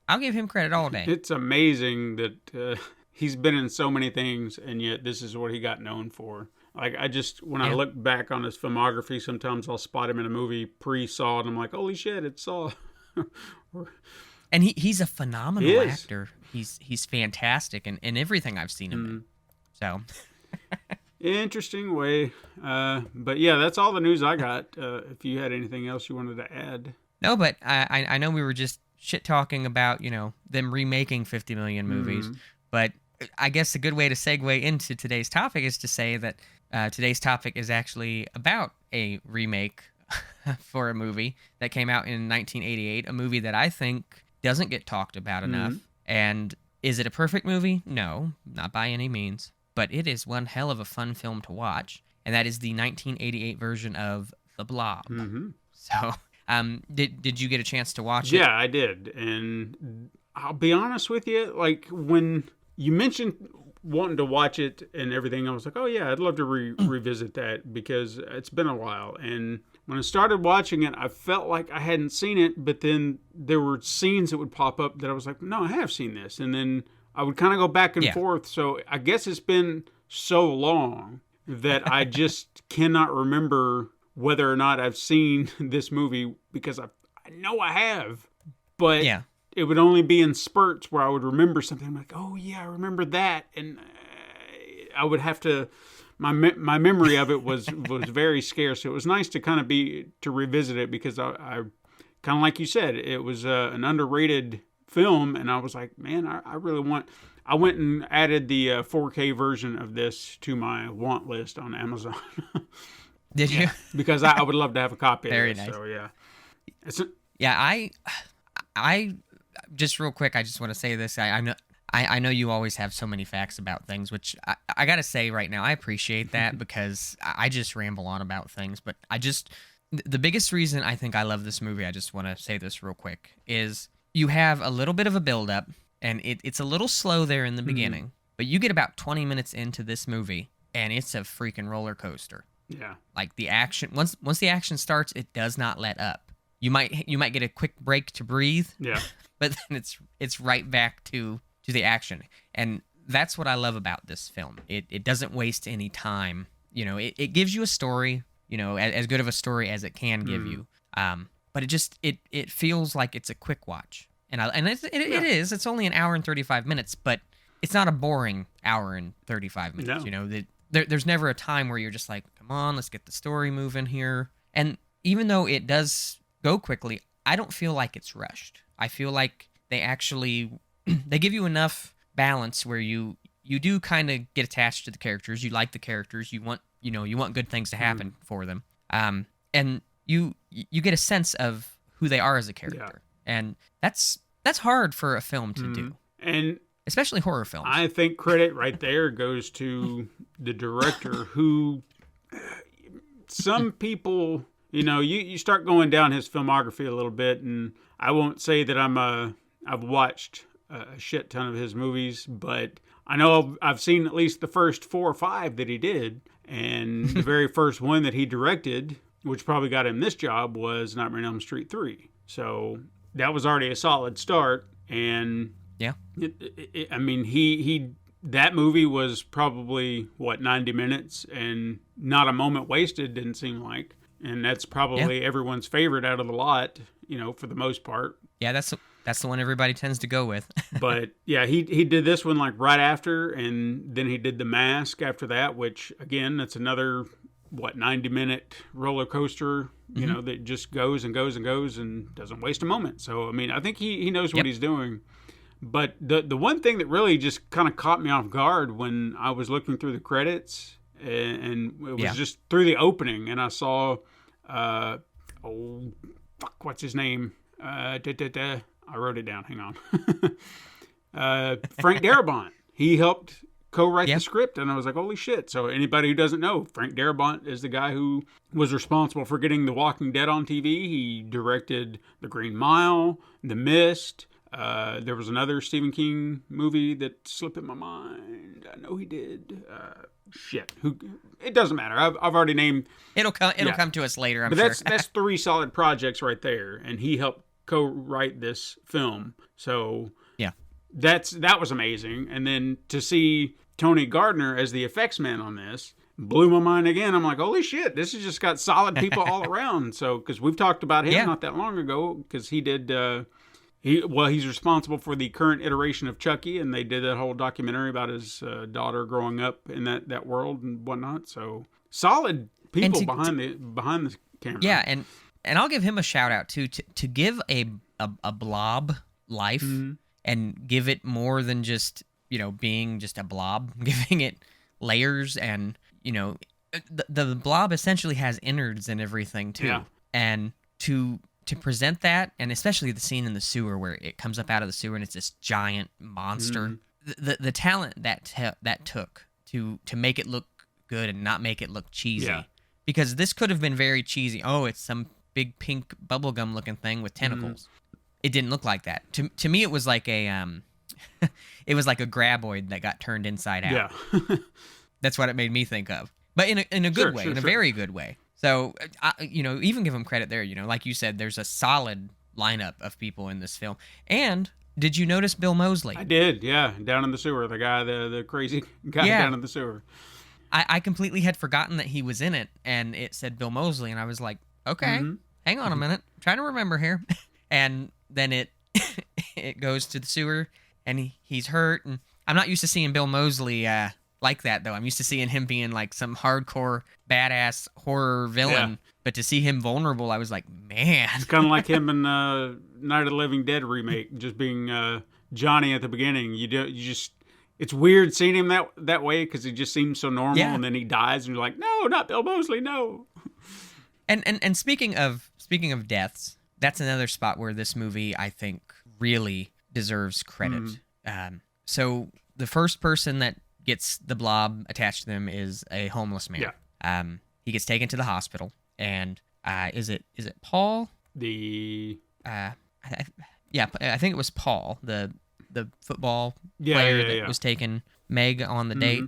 I'll give him credit all day. It's amazing that he's been in so many things, and yet this is what he got known for. Like when I look back on his filmography, sometimes I'll spot him in a movie pre-Saw, and I'm like, holy shit, it's Saw. And he's a phenomenal actor. He's fantastic in everything I've seen him in. So. Interesting way. But yeah, that's all the news I got. If you had anything else you wanted to add. No, but I know we were just shit-talking about, them remaking 50 million movies. But I guess a good way to segue into today's topic is to say that today's topic is actually about a remake for a movie that came out in 1988, a movie that I think doesn't get talked about enough. And is it a perfect movie? No, not by any means. But it is one hell of a fun film to watch, and that is the 1988 version of The Blob. So, did you get a chance to watch it? Yeah, I did, and I'll be honest with you, like when you mentioned wanting to watch it and everything, I was like, oh yeah, I'd love to revisit that because it's been a while. And when I started watching it, I felt like I hadn't seen it, but then there were scenes that would pop up that I was like, no, I have seen this, and then I would kind of go back and forth. So I guess it's been so long that I just cannot remember whether or not I've seen this movie because I know I have, but it would only be in spurts where I would remember something. I'm like, oh yeah, I remember that. And I would have to, my memory of it was very scarce. So it was nice to kind of to revisit it because I kind of like you said, it was an underrated film, and I was like, man, I really want. I went and added the 4K version of this to my want list on Amazon. Did you? Because I would love to have a copy of it. Very nice. So I just real quick, I just want to say this. I know you always have so many facts about things, which I gotta say right now, I appreciate that because I just ramble on about things. But the biggest reason I think I love this movie, I just want to say this real quick, is you have a little bit of a build-up, and it's a little slow there in the beginning, but you get about 20 minutes into this movie, and it's a freaking roller coaster. Yeah. Like the action, once the action starts, it does not let up. You might get a quick break to breathe. Yeah. But then it's right back to the action, and that's what I love about this film. It doesn't waste any time. It gives you a story, as good of a story as it can give you. But it feels like it's a quick watch, and it is. It's only an hour and 35 minutes, but it's not a boring hour and 35 minutes. No. There's never a time where you're just like, come on, let's get the story moving here. And even though it does go quickly, I don't feel like it's rushed. I feel like they actually they give you enough balance where you do kind of get attached to the characters. You like the characters. You want good things to happen for them. And you get a sense of who they are as a character. And that's hard for a film to do. And especially horror films. I think credit right there goes to the director who some people, you start going down his filmography a little bit, and I won't say that I've watched a shit ton of his movies, but I know I've seen at least the first 4 or 5 that he did, and the very first one that he directed, which probably got him this job, was Nightmare on Elm Street 3. So that was already a solid start, and Yeah. I mean, that movie was probably 90 minutes, and not a moment wasted, didn't seem like. And that's probably everyone's favorite out of the lot, for the most part. Yeah, that's the one everybody tends to go with. But yeah, he did this one like right after, and then he did The Mask after that, which again, that's another 90-minute roller coaster, that just goes and goes and goes and doesn't waste a moment. So I mean, I think he knows what he's doing. But the one thing that really just kind of caught me off guard when I was looking through the credits, and it was just through the opening, and I saw, what's his name? I wrote it down. Hang on. Frank Darabont. He helped co-write the script, and I was like, holy shit. So anybody who doesn't know, Frank Darabont is the guy who was responsible for getting The Walking Dead on TV. He directed The Green Mile, The Mist. There was another Stephen King movie that slipped in my mind. I know he did. It doesn't matter. I've already named. It'll come to us later, I'm but sure. That's 3 solid projects right there, and he helped co-write this film. So that was amazing. And then to see Tony Gardner as the effects man on this blew my mind again. I'm like, holy shit, this has just got solid people all around. So because we've talked about him not that long ago, because he did. He's responsible for the current iteration of Chucky, and they did that whole documentary about his daughter growing up in that world and whatnot. So solid people behind the camera. Yeah, and I'll give him a shout out too to give a blob life and give it more than just being just a blob, giving it layers, and the blob essentially has innards and everything too, and to present that, and especially the scene in the sewer where it comes up out of the sewer and it's this giant monster. The talent that took to make it look good and not make it look cheesy. Yeah. Because this could have been very cheesy. Oh, it's some big pink bubblegum looking thing with tentacles. It didn't look like that. To me, it was like a it was like a graboid that got turned inside out. Yeah. That's what it made me think of. But in a good way, in a very good way. So, even give him credit there. Like you said, there's a solid lineup of people in this film. And did you notice Bill Moseley? I did, yeah. Down in the sewer, the guy, the crazy guy down in the sewer. I completely had forgotten that he was in it, and it said Bill Moseley, and I was like, okay, hang on a minute. I'm trying to remember here. And then it goes to the sewer, and he's hurt. And I'm not used to seeing Bill Moseley like that, though. I'm used to seeing him being like some hardcore badass horror villain, but to see him vulnerable, I was like, man. It's kind of like him in Night of the Living Dead remake, just being Johnny at the beginning. It's weird seeing him that way, because he just seems so normal, and then he dies, and you're like, no, not Bill Moseley, no. And speaking of deaths, that's another spot where this movie, I think, really deserves credit. So the first person that gets the blob attached to them is a homeless man. Yeah. He gets taken to the hospital, and is it Paul? I think it was Paul, the football player that was taking Meg on the date.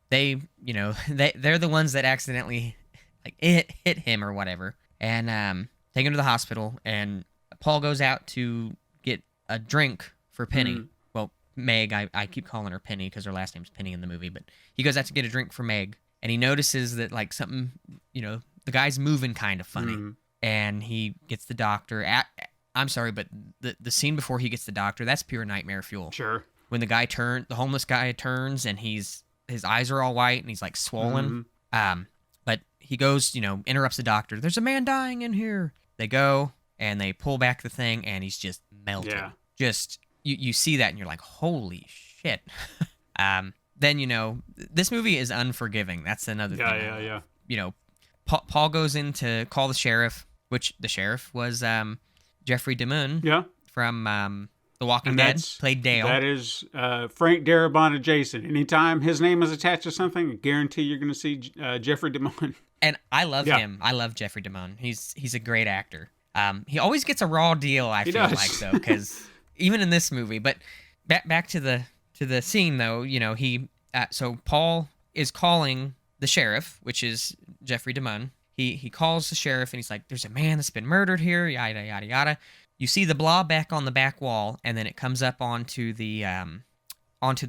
They're the ones that accidentally hit him or whatever, and take him to the hospital. And Paul goes out to get a drink for Penny. Well, Meg, I keep calling her Penny because her last name's Penny in the movie, but he goes out to get a drink for Meg, and he notices that something, the guy's moving kind of funny, and he gets the doctor. I'm sorry, but the scene before he gets the doctor, that's pure nightmare fuel. Sure. When the homeless guy turns, and his eyes are all white and he's swollen. But he goes, interrupts the doctor. There's a man dying in here. They go and they pull back the thing, and he's just melted. Yeah. Just you see that and you're like, holy shit. Then this movie is unforgiving. That's another thing. Yeah. Paul goes in to call the sheriff, which the sheriff was Jeffrey DeMunn. Yeah. From The Walking Dead, played Dale. That is Frank Darabont adjacent. Anytime his name is attached to something, I guarantee you're going to see Jeffrey DeMunn. And I love Yeah. him. I love Jeffrey DeMunn. He's a great actor. He always gets a raw deal, I feel does. like, though, because even in this movie. But back to the scene, though. So Paul is calling the sheriff, which is Jeffrey DeMunn. He calls the sheriff and he's like, "There's a man that's been murdered here." Yada yada yada. You see the blob back on the back wall, and then it comes up onto the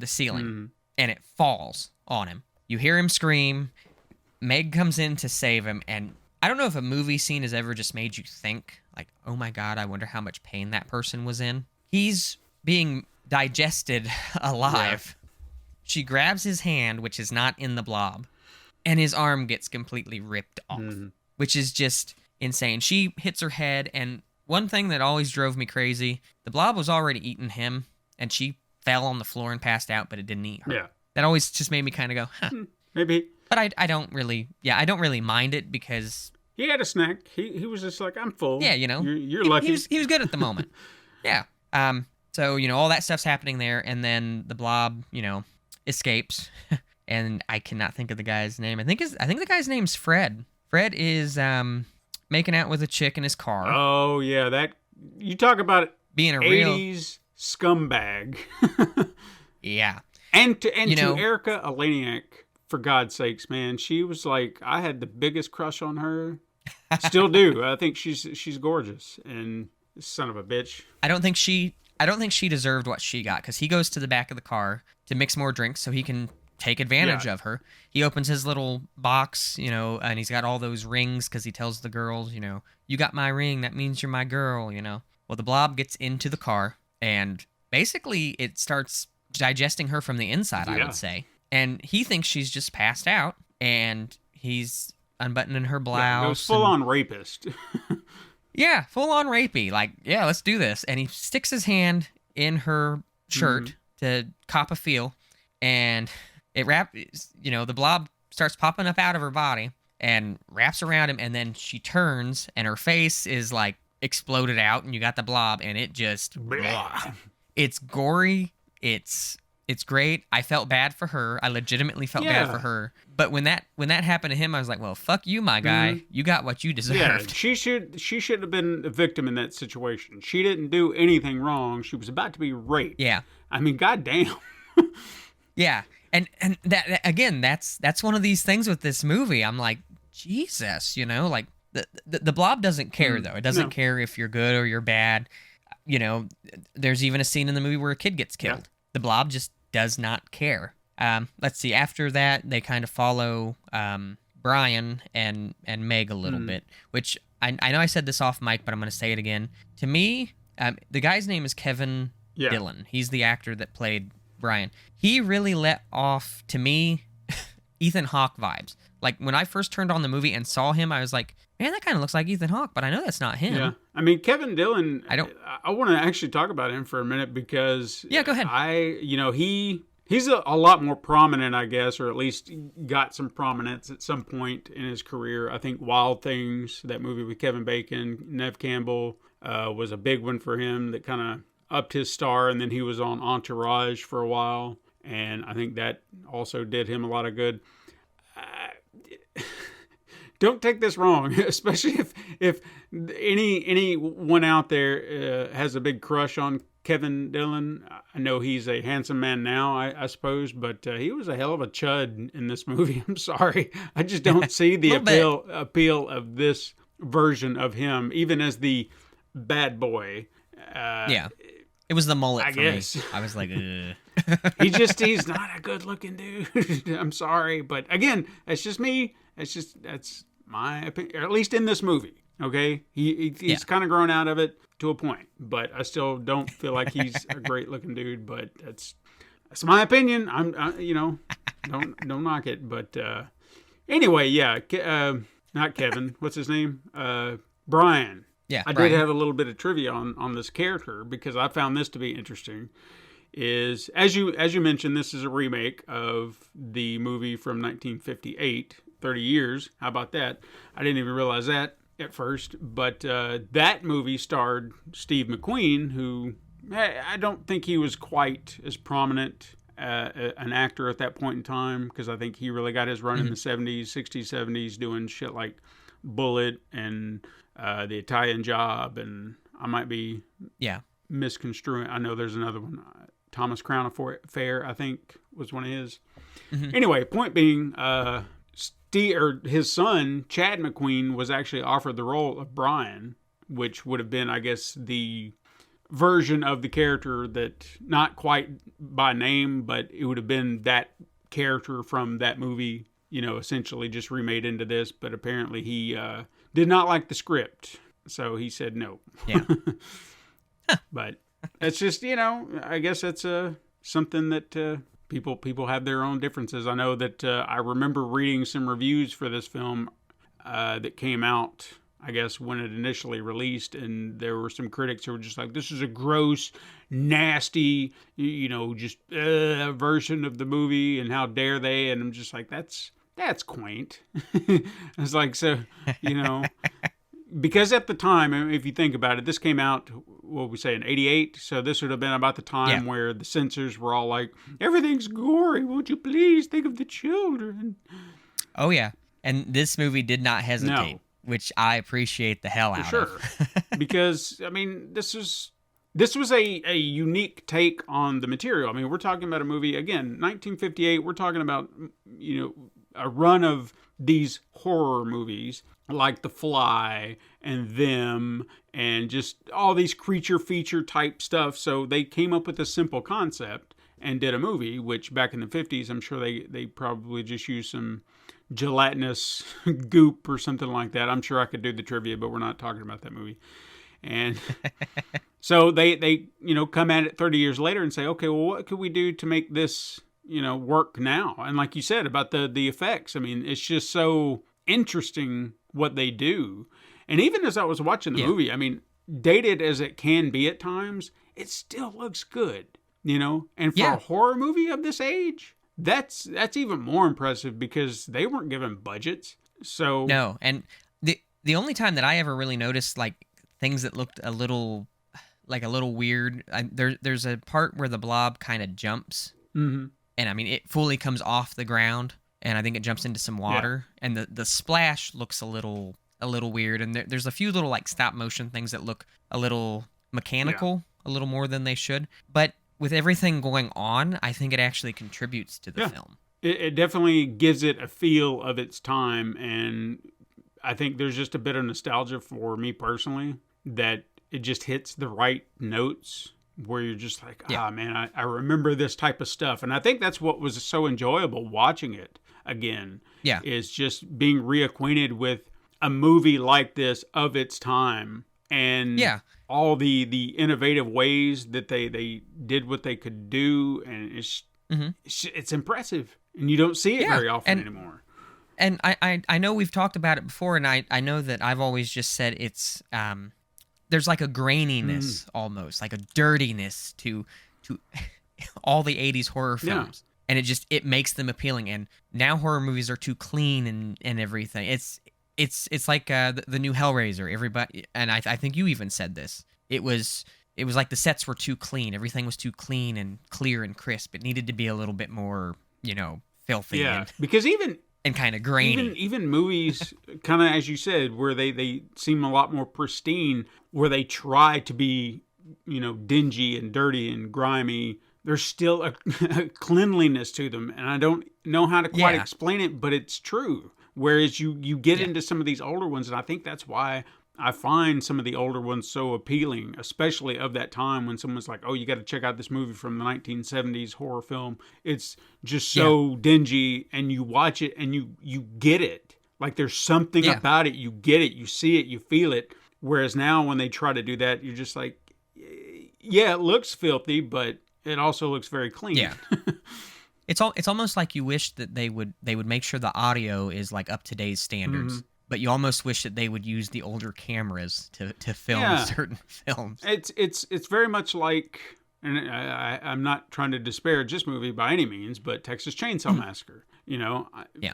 ceiling, and it falls on him. You hear him scream. Meg comes in to save him, and I don't know if a movie scene has ever just made you think, like, oh my God, I wonder how much pain that person was in. He's being digested alive. Yeah. She grabs his hand, which is not in the blob, and his arm gets completely ripped off, which is just insane. She hits her head, and one thing that always drove me crazy, the blob was already eating him, and she fell on the floor and passed out, but it didn't eat her. Yeah. That always just made me kind of go, huh. Maybe. But I don't really mind it because he had a snack. He was just like, I'm full. Yeah, you're lucky. He was good at the moment. Yeah. So all that stuff's happening there, and then the blob, escapes, and I cannot think of the guy's name. I think the guy's name's Fred. Fred is making out with a chick in his car. Oh yeah, that you talk about being a 80s scumbag. Yeah. And to Erica Eleniak. For God's sakes, man, she was like, I had the biggest crush on her. Still do. I think she's gorgeous. And son of a bitch. I don't think she deserved what she got, because he goes to the back of the car to mix more drinks so he can take advantage of her. He opens his little box, and he's got all those rings because he tells the girls, you got my ring, that means you're my girl, Well, the blob gets into the car, and basically it starts digesting her from the inside, I would say. And he thinks she's just passed out, and he's unbuttoning her blouse. Yeah, goes full-on rapist. Yeah, full-on rapey. Like, yeah, let's do this. And he sticks his hand in her shirt to cop a feel, and the blob starts popping up out of her body and wraps around him, and then she turns, and her face is, like, exploded out, and you got the blob, and it just... It's gory. It's great. I felt bad for her. I legitimately felt bad for her. But when that happened to him, I was like, well, fuck you, my guy. You got what you deserved. Yeah, she should have been a victim in that situation. She didn't do anything wrong. She was about to be raped. Yeah. I mean, goddamn. Yeah. And that again, that's one of these things with this movie. I'm like, Jesus, like the blob doesn't care though. It doesn't care if you're good or you're bad. There's even a scene in the movie where a kid gets killed. Yeah. The blob just does not care. Let's see. After that, they kind of follow Brian and Meg a little bit, which I know I said this off mic, but I'm going to say it again. To me, the guy's name is Kevin Dillon. He's the actor that played Brian. He really let off, to me, Ethan Hawke vibes. Like, when I first turned on the movie and saw him, I was like, man, that kind of looks like Ethan Hawke, but I know that's not him. Yeah. I mean, Kevin Dillon, I want to actually talk about him for a minute because... Yeah, go ahead. He's a lot more prominent, I guess, or at least got some prominence at some point in his career. I think Wild Things, that movie with Kevin Bacon, Neve Campbell, was a big one for him that kind of upped his star, and then he was on Entourage for a while, and I think that also did him a lot of good. Don't take this wrong, especially if anyone out there has a big crush on Kevin Dillon. I know he's a handsome man now, I suppose, but he was a hell of a chud in this movie. I'm sorry. I just don't see the appeal of this version of him, even as the bad boy. It was the mullet I for guess. me. I was like, he's not a good looking dude. I'm sorry. But again, that's just me. That's my opinion, or at least in this movie. Okay. He's kind of grown out of it to a point, but I still don't feel like he's a great looking dude, but that's my opinion. Don't knock it. But, anyway, not Kevin. What's his name? Brian. Yeah, I did have a little bit of trivia on this character because I found this to be interesting. Is as you mentioned, this is a remake of the movie from 1958, 30 years. How about that? I didn't even realize that at first, but that movie starred Steve McQueen, who I don't think he was quite as prominent an actor at that point in time, because I think he really got his run in the 70s, 60s, 70s, doing shit like Bullet and The Italian Job, and I might be misconstruing. I know there's another one, Thomas Crown Affair, I think was one of his. Anyway, point being, his son, Chad McQueen, was actually offered the role of Brian, which would have been, I guess, the version of the character that, not quite by name, but it would have been that character from that movie, essentially just remade into this. But apparently he did not like the script, so he said no. Yeah. But it's just, I guess that's something that people have their own differences. I know that I remember reading some reviews for this film that came out, I guess, when it initially released, and there were some critics who were just like, this is a gross, nasty, version of the movie, and how dare they? And I'm just like, that's quaint. It's like, so, because at the time, if you think about it, this came out, what we say, in 88, so this would have been about the time where the censors were all like, everything's gory, won't you please think of the children? Oh, yeah. And this movie did not hesitate. No. Which I appreciate the hell out of. Because, I mean, this was a unique take on the material. I mean, we're talking about a movie, again, 1958, we're talking about, a run of these horror movies like The Fly and Them and just all these creature feature type stuff. So they came up with a simple concept and did a movie, which back in the 50s, I'm sure they probably just used some gelatinous goop or something like that. I'm sure I could do the trivia, but we're not talking about that movie. And so they come at it 30 years later and say, okay, well, what could we do to make this, work now? And like you said about the effects, I mean, it's just so interesting what they do. And even as I was watching the movie, I mean, dated as it can be at times, it still looks good, and for a horror movie of this age, that's even more impressive because they weren't given budgets. So no, and the only time that I ever really noticed like things that looked a little weird, there's a part where the blob kind of jumps, and I mean it fully comes off the ground, and I think it jumps into some water, and the splash looks a little weird, and there's a few little like stop motion things that look a little mechanical, a little more than they should, but with everything going on, I think it actually contributes to the film. It definitely gives it a feel of its time, and I think there's just a bit of nostalgia for me personally that it just hits the right notes where you're just like, man, I remember this type of stuff. And I think that's what was so enjoyable watching it again, is just being reacquainted with a movie like this of its time. And all the innovative ways that they did what they could do, and it's impressive, and you don't see it very often anymore. And I know we've talked about it before, and I know that I've always just said it's there's like a graininess almost, like a dirtiness to all the 80s horror films, and it makes them appealing. And now horror movies are too clean and everything. It's like the new Hellraiser. Everybody, and I think you even said this. It was like the sets were too clean. Everything was too clean and clear and crisp. It needed to be a little bit more, filthy. Yeah, because and kind of grainy. Even movies, kind of as you said, where they seem a lot more pristine, where they try to be, dingy and dirty and grimy. There's still a cleanliness to them, and I don't know how to quite explain it, but it's true. Whereas you get into some of these older ones, and I think that's why I find some of the older ones so appealing, especially of that time when someone's like, oh, you got to check out this movie from the 1970s horror film. It's just so dingy, and you watch it and you get it. Like there's something about it. You get it. You see it. You feel it. Whereas now when they try to do that, you're just like, yeah, it looks filthy, but it also looks very clean. Yeah. It's almost like you wish that they would make sure the audio is like up to today's standards, but you almost wish that they would use the older cameras to film certain films. It's very much like, and I'm not trying to disparage this movie by any means, but Texas Chainsaw Massacre.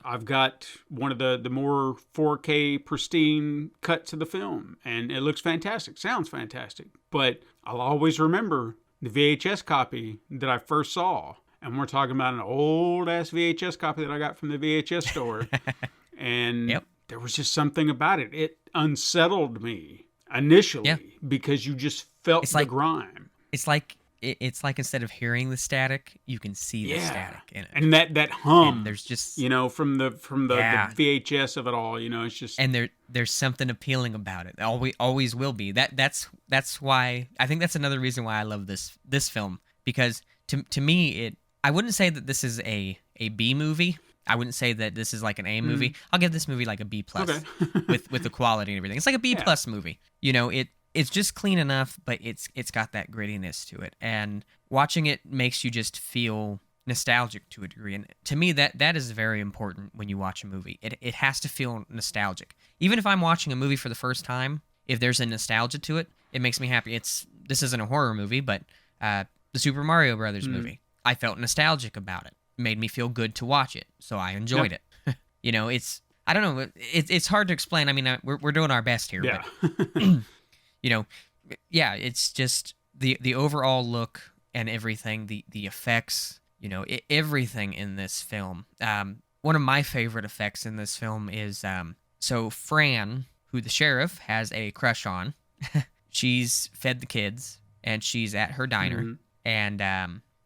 I've got one of the more 4K pristine cuts of the film, and it looks fantastic, sounds fantastic. But I'll always remember the VHS copy that I first saw. And we're talking about an old-ass VHS copy that I got from the VHS store. And there was just something about it. It unsettled me initially because you just felt the grime. It's like instead of hearing the static, you can see the static in it. And that hum. And there's just from the VHS of it all, it's just and there's something appealing about it. Always will be. That's why I think that's another reason why I love this film, because to me I wouldn't say that this is a B movie. I wouldn't say that this is like an A movie. I'll give this movie like a B plus with the quality and everything. It's like a B plus movie. It's just clean enough, but it's got that grittiness to it. And watching it makes you just feel nostalgic to a degree. And to me, that is very important when you watch a movie. It has to feel nostalgic. Even if I'm watching a movie for the first time, if there's a nostalgia to it, it makes me happy. This isn't a horror movie, but the Super Mario Brothers movie, I felt nostalgic about it. Made me feel good to watch it, so I enjoyed it. I don't know, it's hard to explain. I mean, we're doing our best here, but it's just the overall look and everything, the effects, everything in this film. One of my favorite effects in this film is so Fran, who the sheriff has a crush on, she's fed the kids and she's at her diner, and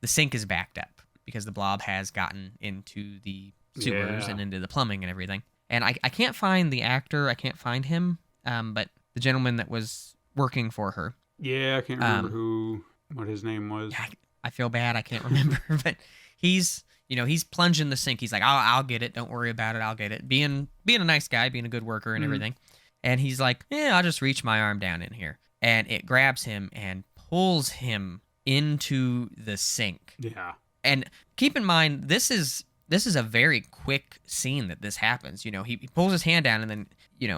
the sink is backed up because the blob has gotten into the sewers and into the plumbing and everything. And I can't find the actor. I can't find him. But the gentleman that was working for her. Yeah, I can't remember what his name was. I feel bad. I can't remember. But he's plunging the sink. He's like, I'll get it. Don't worry about it. I'll get it. Being a nice guy, being a good worker and everything. And he's like, I'll just reach my arm down in here. And it grabs him and pulls him into the sink. Yeah. And keep in mind, this is a very quick scene that this happens. He pulls his hand down, and then,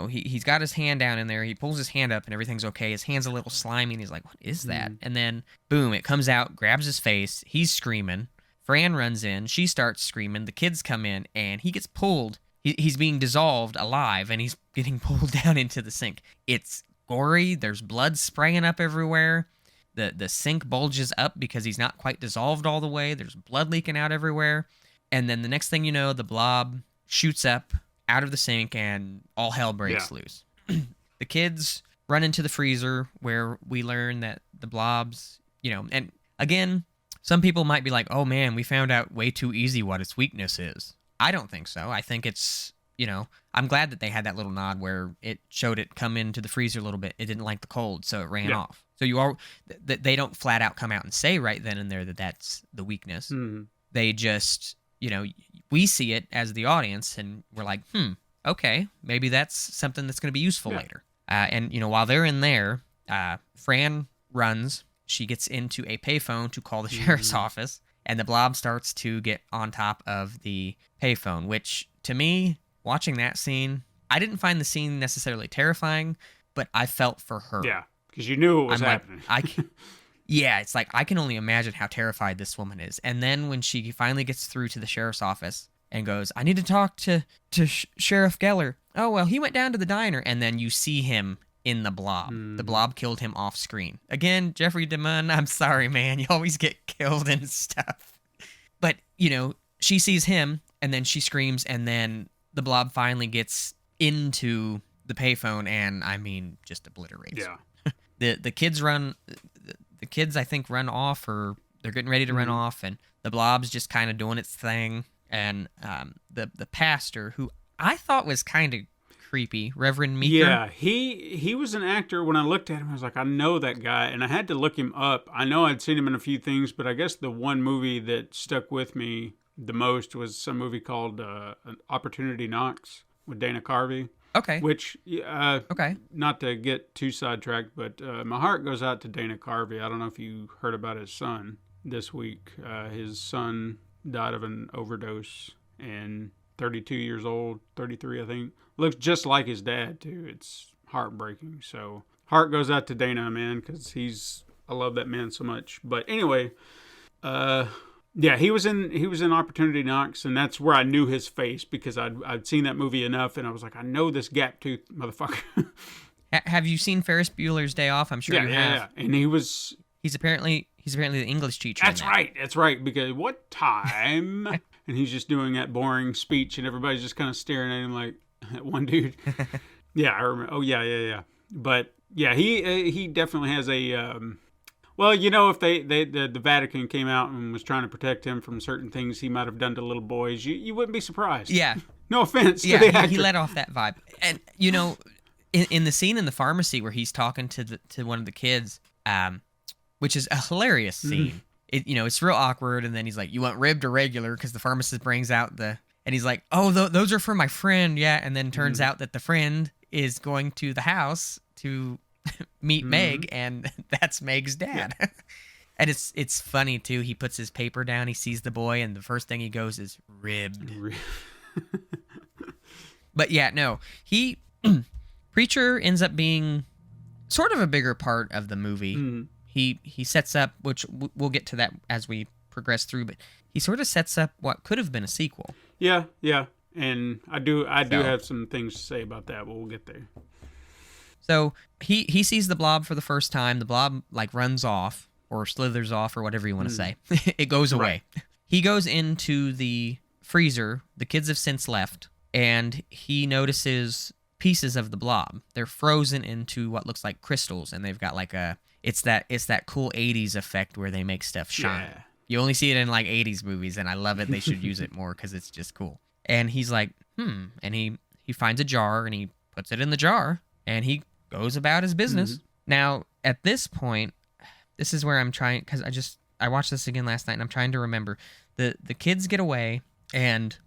he's got his hand down in there. He pulls his hand up, and everything's okay. His hand's a little slimy, and he's like, what is that? And then, boom, it comes out, grabs his face. He's screaming. Fran runs in. She starts screaming. The kids come in, and he gets pulled. He's being dissolved alive, and he's getting pulled down into the sink. It's gory. There's blood spraying up everywhere. The sink bulges up because he's not quite dissolved all the way. There's blood leaking out everywhere. And then the next thing you know, the blob shoots up out of the sink and all hell breaks loose. The kids run into the freezer where we learn that the blobs, and again, some people might be like, oh man, we found out way too easy what its weakness is. I don't think so. I think it's, I'm glad that they had that little nod where it showed it come into the freezer a little bit. It didn't like the cold, so it ran off. So they don't flat out come out and say right then and there that that's the weakness. They just, we see it as the audience and we're like, okay, maybe that's something that's going to be useful later. And while they're in there, Fran runs. She gets into a payphone to call the sheriff's office, and the blob starts to get on top of the payphone, which to me, watching that scene, I didn't find the scene necessarily terrifying, but I felt for her. Yeah. Because you knew what was happening. It's like, I can only imagine how terrified this woman is. And then when she finally gets through to the sheriff's office and goes, I need to talk to Sheriff Geller. Oh, well, he went down to the diner. And then you see him in the blob. The blob killed him off screen. Again, Jeffrey DeMunn, I'm sorry, man. You always get killed and stuff. But, she sees him and then she screams, and then the blob finally gets into the payphone and, just obliterates. Yeah. The kids I think run off, or they're getting ready to run off, and the blob's just kind of doing its thing. And the pastor, who I thought was kind of creepy, Reverend Meeker. Yeah, he was an actor. When I looked at him, I was like, I know that guy, and I had to look him up. I know I'd seen him in a few things, but I guess the one movie that stuck with me the most was some movie called Opportunity Knocks with Dana Carvey. Okay. Which, not to get too sidetracked, but my heart goes out to Dana Carvey. I don't know if you heard about his son this week. His son died of an overdose, and 32 years old, 33, I think. Looks just like his dad, too. It's heartbreaking. So, heart goes out to Dana, man, because I love that man so much. But anyway, he was in Opportunity Knocks, and that's where I knew his face, because I'd seen that movie enough, and I was like, I know this gap-toothed motherfucker. Have you seen Ferris Bueller's Day Off? I'm sure you have. Yeah, and he's He's apparently the English teacher. That's right. That's right. Because what time? And he's just doing that boring speech, and everybody's just kind of staring at him like that one dude. Yeah, I remember. Oh yeah. But yeah, he definitely has a. Well, you know, if the Vatican came out and was trying to protect him from certain things he might have done to little boys, you wouldn't be surprised. Yeah. No offense to the Yeah, actor. he let off that vibe. And you know, in the scene in the pharmacy where he's talking to one of the kids, which is a hilarious scene. It's real awkward, and then he's like, "You want ribbed or regular?" Because the pharmacist brings out and he's like, "Oh, those are for my friend, yeah." And then turns out that the friend is going to the house to meet Meg, and that's Meg's dad. Yeah. And it's funny too. He puts his paper down, he sees the boy, and the first thing he goes is ribbed. But yeah, no, Preacher ends up being sort of a bigger part of the movie. He sets up, which we'll get to that as we progress through, but he sort of sets up what could have been a sequel. Yeah, and I do have some things to say about that, but we'll get there. So he sees the Blob for the first time. The Blob like runs off or slithers off or whatever you want to say. It goes away. Right. He goes into the freezer. The kids have since left, and he notices pieces of the Blob. They're frozen into what looks like crystals, and they've got like it's that cool 80s effect where they make stuff shine. Yeah. You only see it in like 80s movies, and I love it. They should use it more because it's just cool. And he's like, and he finds a jar, and he puts it in the jar, and he goes about his business. Now, at this point, this is where I'm trying, because I watched this again last night, and I'm trying to remember. The kids get away, and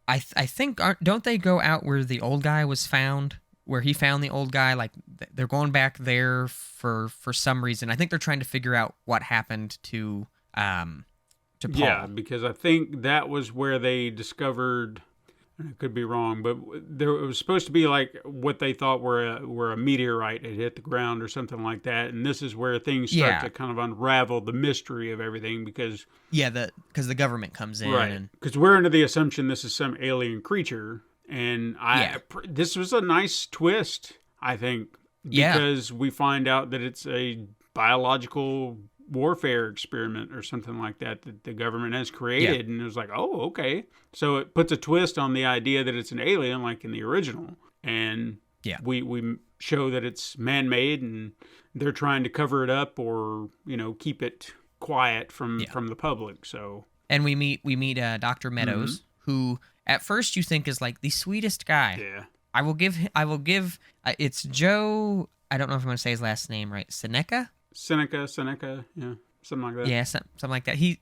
I think, don't they go out where the old guy was found? Where he found the old guy, like they're going back there for some reason. I think they're trying to figure out what happened to Paul. Yeah, because I think that was where they discovered. I could be wrong, but it was supposed to be like what they thought were a meteorite had hit the ground or something like that. And this is where things start to kind of unravel the mystery of everything because the government comes in, right? Because we're under the assumption this is some alien creature. And this was a nice twist, I think, because we find out that it's a biological warfare experiment or something like that the government has created. And it was like, oh, okay. So it puts a twist on the idea that it's an alien like in the original. And we show that it's man-made and they're trying to cover it up or, keep it quiet from the public. So and we meet Dr. Meadows, who at first you think is like the sweetest guy. Yeah. I will give it's Joe, I don't know if I'm going to say his last name right. Seneca, yeah, something like that. Yeah, something like that. He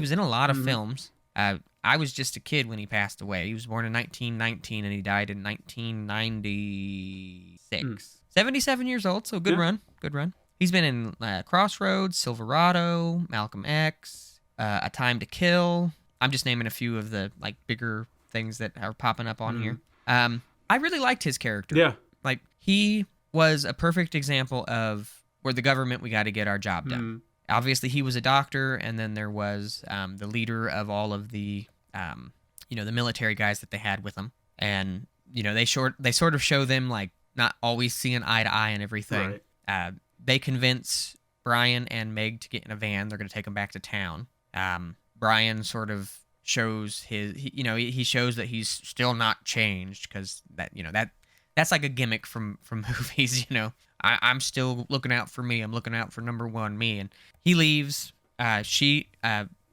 was in a lot of films. I was just a kid when he passed away. He was born in 1919 and he died in 1996. 77 years old, so good run. He's been in Crossroads, Silverado, Malcolm X, A Time to Kill. I'm just naming a few of the like bigger things that are popping up on here. I really liked his character. Yeah. Like he was a perfect example of where the government, we got to get our job done. Obviously he was a doctor, and then there was the leader of all of the the military guys that they had with them. And they sort of show them like not always seeing eye to eye and everything. Right. They convince Brian and Meg to get in a van. They're going to take them back to town. Brian sort of shows he shows that he's still not changed because that's like a gimmick from movies. I'm still looking out for me. I'm looking out for number one, me. And he leaves.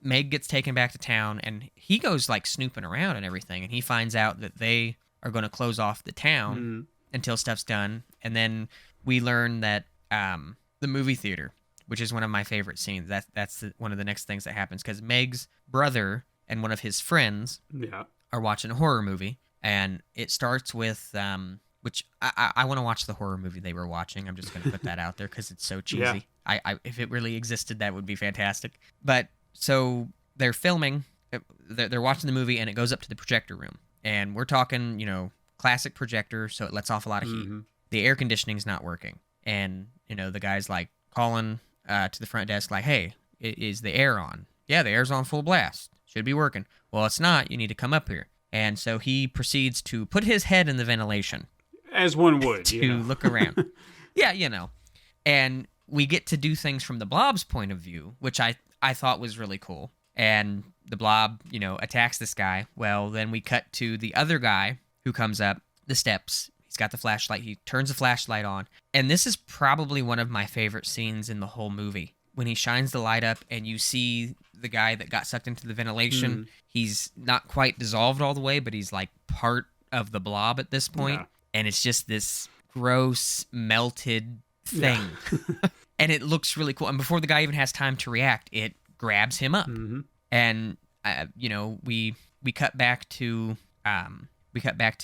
Meg gets taken back to town, and he goes like snooping around and everything. And he finds out that they are going to close off the town until stuff's done. And then we learn that the movie theater, which is one of my favorite scenes. That's one of the next things that happens because Meg's brother and one of his friends are watching a horror movie, and it starts with which I want to watch the horror movie they were watching. I'm just going to put that out there because it's so cheesy. I if it really existed, that would be fantastic. But so they're filming, they're watching the movie, and it goes up to the projector room, and we're talking classic projector, so it lets off a lot of heat. The air conditioning's not working, and the guy's like calling to the front desk like, hey, is the air on? Yeah, the air's on full blast. Should be working. Well, it's not. You need to come up here. And so he proceeds to put his head in the ventilation. As one would. to look around. Yeah, And we get to do things from the Blob's point of view, which I thought was really cool. And the Blob, attacks this guy. Well, then we cut to the other guy who comes up the steps. He's got the flashlight. He turns the flashlight on. And this is probably one of my favorite scenes in the whole movie. When he shines the light up and you see the guy that got sucked into the ventilation, he's not quite dissolved all the way, but he's like part of the Blob at this point. Yeah. And it's just this gross, melted thing. Yeah. And it looks really cool. And before the guy even has time to react, it grabs him up. And, we cut back to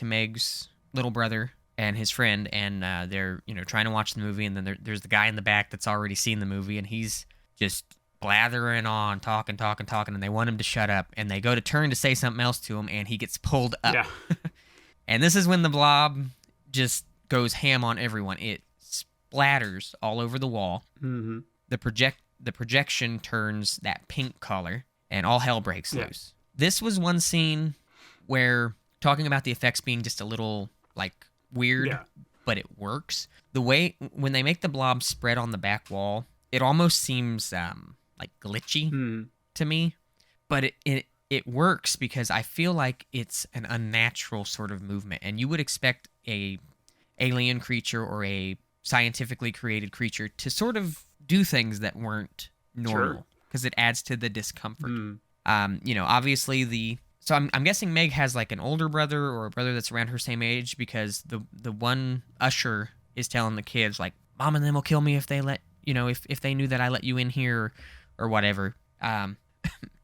Meg's little brother and his friend, and they're trying to watch the movie, and then there's the guy in the back that's already seen the movie, and he's just blathering on, talking, and they want him to shut up, and they go to turn to say something else to him, and he gets pulled up. Yeah. And this is when the Blob just goes ham on everyone. It splatters all over the wall. The projection turns that pink color, and all hell breaks loose. This was one scene where, talking about the effects being just a little weird, but it works. The way when they make the Blob spread on the back wall, it almost seems glitchy to me, but it works because I feel like it's an unnatural sort of movement, and you would expect a alien creature or a scientifically created creature to sort of do things that weren't normal because it adds to the discomfort. Obviously So I'm guessing Meg has an older brother or a brother that's around her same age, because the one usher is telling the kids Mom and them will kill me if they let if they knew that I let you in here or whatever.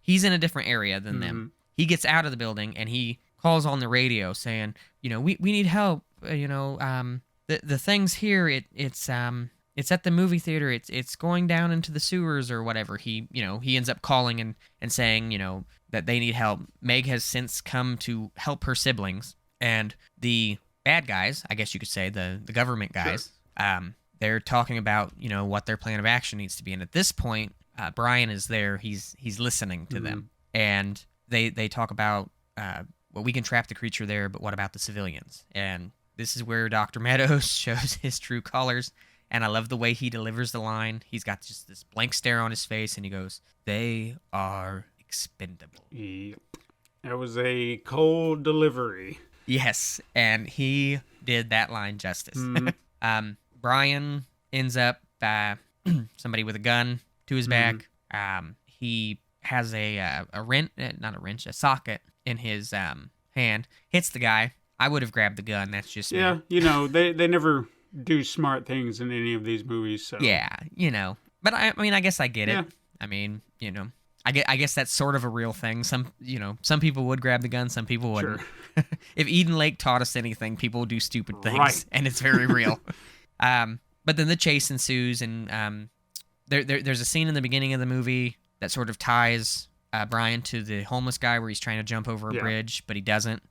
He's in a different area than them. He gets out of the building and he calls on the radio saying, we need help. The thing's here. It's at the movie theater. It's going down into the sewers or whatever. He ends up calling and saying that they need help. Meg has since come to help her siblings, and the bad guys, I guess you could say, the government guys, they're talking about what their plan of action needs to be. And at this point, Brian is there. He's listening to them, and they talk about we can trap the creature there, but what about the civilians? And this is where Dr. Meadows shows his true colors. And I love the way he delivers the line. He's got just this blank stare on his face, and he goes, "They are expendable." Yep. That was a cold delivery. Yes, and he did that line justice. Brian ends up somebody with a gun to his back. He has a socket in his hand. Hits the guy. I would have grabbed the gun. That's just me. Yeah, they never do smart things in any of these movies. So yeah, But I guess I get it. Yeah. I mean, I guess that's sort of a real thing. Some people would grab the gun, some people wouldn't. Sure. If Eden Lake taught us anything, people do stupid things, and it's very real. But then the chase ensues, and there's a scene in the beginning of the movie that sort of ties Brian to the homeless guy where he's trying to jump over a bridge, but he doesn't.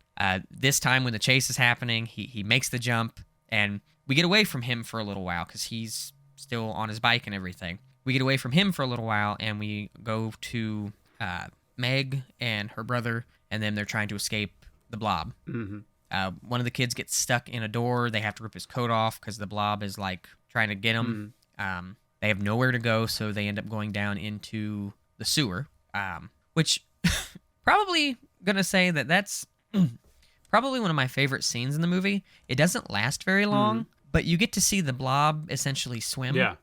This time when the chase is happening, he makes the jump, and we get away from him for a little while because he's still on his bike and everything. We get away from him for a little while, and we go to Meg and her brother, and then they're trying to escape the Blob. One of the kids gets stuck in a door. They have to rip his coat off because the Blob is trying to get him. They have nowhere to go, so they end up going down into the sewer, which probably going to say that's probably one of my favorite scenes in the movie. It doesn't last very long, but you get to see the Blob essentially swim. Yeah.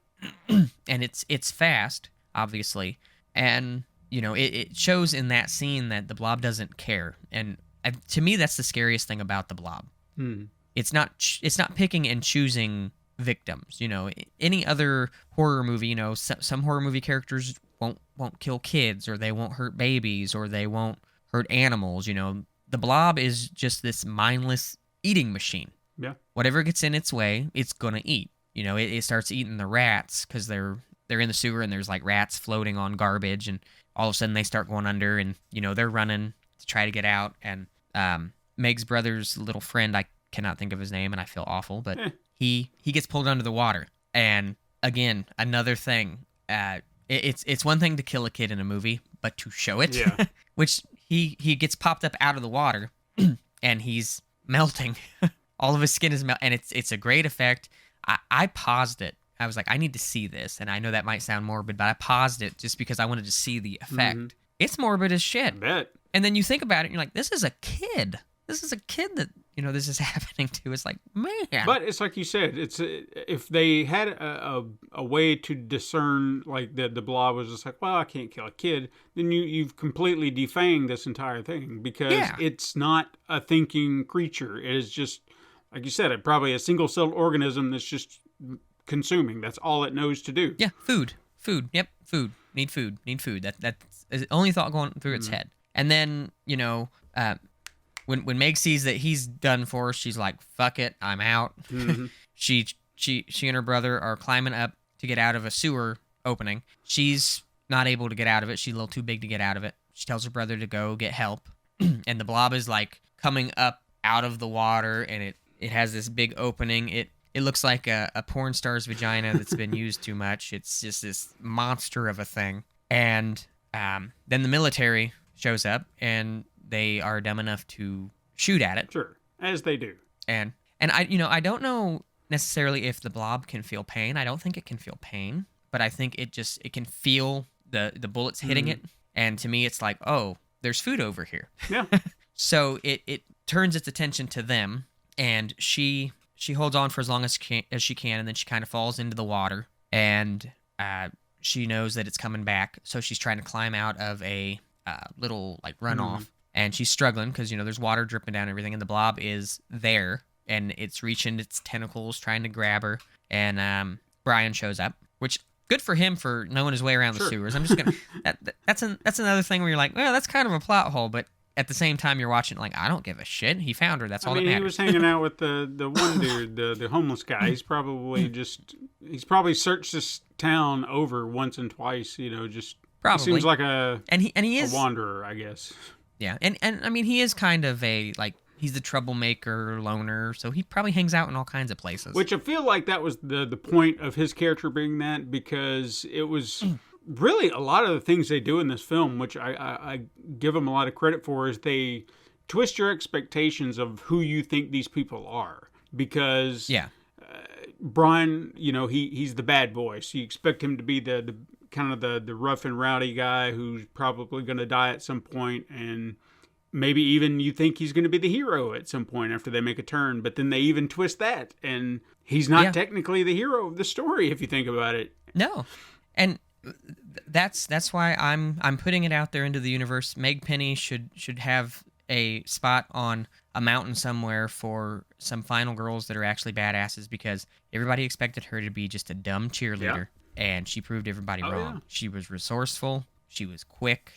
And it's fast, obviously. And, it shows in that scene that the Blob doesn't care. And to me, that's the scariest thing about the Blob. It's not picking and choosing victims. Any other horror movie, some horror movie characters won't kill kids, or they won't hurt babies, or they won't hurt animals. The Blob is just this mindless eating machine. Yeah. Whatever gets in its way, it's gonna eat. It starts eating the rats because they're in the sewer, and there's rats floating on garbage, and all of a sudden they start going under, and they're running to try to get out. And Meg's brother's little friend, I cannot think of his name, and I feel awful, but he gets pulled under the water. And again, another thing, it's one thing to kill a kid in a movie, but to show it, which he gets popped up out of the water, and he's melting. All of his skin is melting, and it's a great effect. I paused it I was like, I need to see this. And I know that might sound morbid, but I paused it just because I wanted to see the effect. It's morbid as shit. I bet. And then you think about it, and you're like, this is a kid. This is a kid that, this is happening to. It's like, man. But it's like you said, it's if they had a way to discern, like the Blob was just like, well, I can't kill a kid, then you've completely defanged this entire thing, because it's not a thinking creature. It is just, like you said, probably a single-celled organism that's just consuming. That's all it knows to do. Yeah, food. Yep, food. Need food. That's the only thought going through its head. And then, when Meg sees that he's done for, she's like, fuck it, I'm out. She and her brother are climbing up to get out of a sewer opening. She's not able to get out of it. She's a little too big to get out of it. She tells her brother to go get help. And the Blob is like coming up out of the water, and it has this big opening. It looks like a porn star's vagina that's been used too much. It's just this monster of a thing. And then the military shows up, and they are dumb enough to shoot at it. Sure, as they do. And I don't know necessarily if the Blob can feel pain. I don't think it can feel pain, but I think it can feel the bullets hitting it. And to me, it's like, oh, there's food over here. Yeah. So it turns its attention to them, and she holds on for as long as she can, and then she kind of falls into the water, and she knows that it's coming back, so she's trying to climb out of a little like runoff, and she's struggling because there's water dripping down and everything, and the Blob is there, and it's reaching its tentacles trying to grab her, and Brian shows up, which good for him for knowing his way around the sewers. I'm just gonna that's another thing where you're like, well, that's kind of a plot hole, but at the same time you're watching like, I don't give a shit. He found her. That's all that matters. He was hanging out with the one dude, the homeless guy. He's probably searched this town over once and twice. Just probably he seems like a is a wanderer, I guess. Yeah, and I mean, he is kind of he's the troublemaker, loner, so he probably hangs out in all kinds of places. Which I feel like that was the point of his character being that, because it was really a lot of the things they do in this film, which I give them a lot of credit for, is they twist your expectations of who you think these people are. Because Brian, he's the bad boy, so you expect him to be the kind of the rough and rowdy guy who's probably going to die at some point, and maybe even you think he's going to be the hero at some point after they make a turn, but then they even twist that, and he's not technically the hero of the story if you think about it. No, and that's why I'm putting it out there into the universe. Meg Penny should have a spot on a mountain somewhere for some final girls that are actually badasses, because everybody expected her to be just a dumb cheerleader, and she proved everybody wrong. Yeah. She was resourceful. She was quick.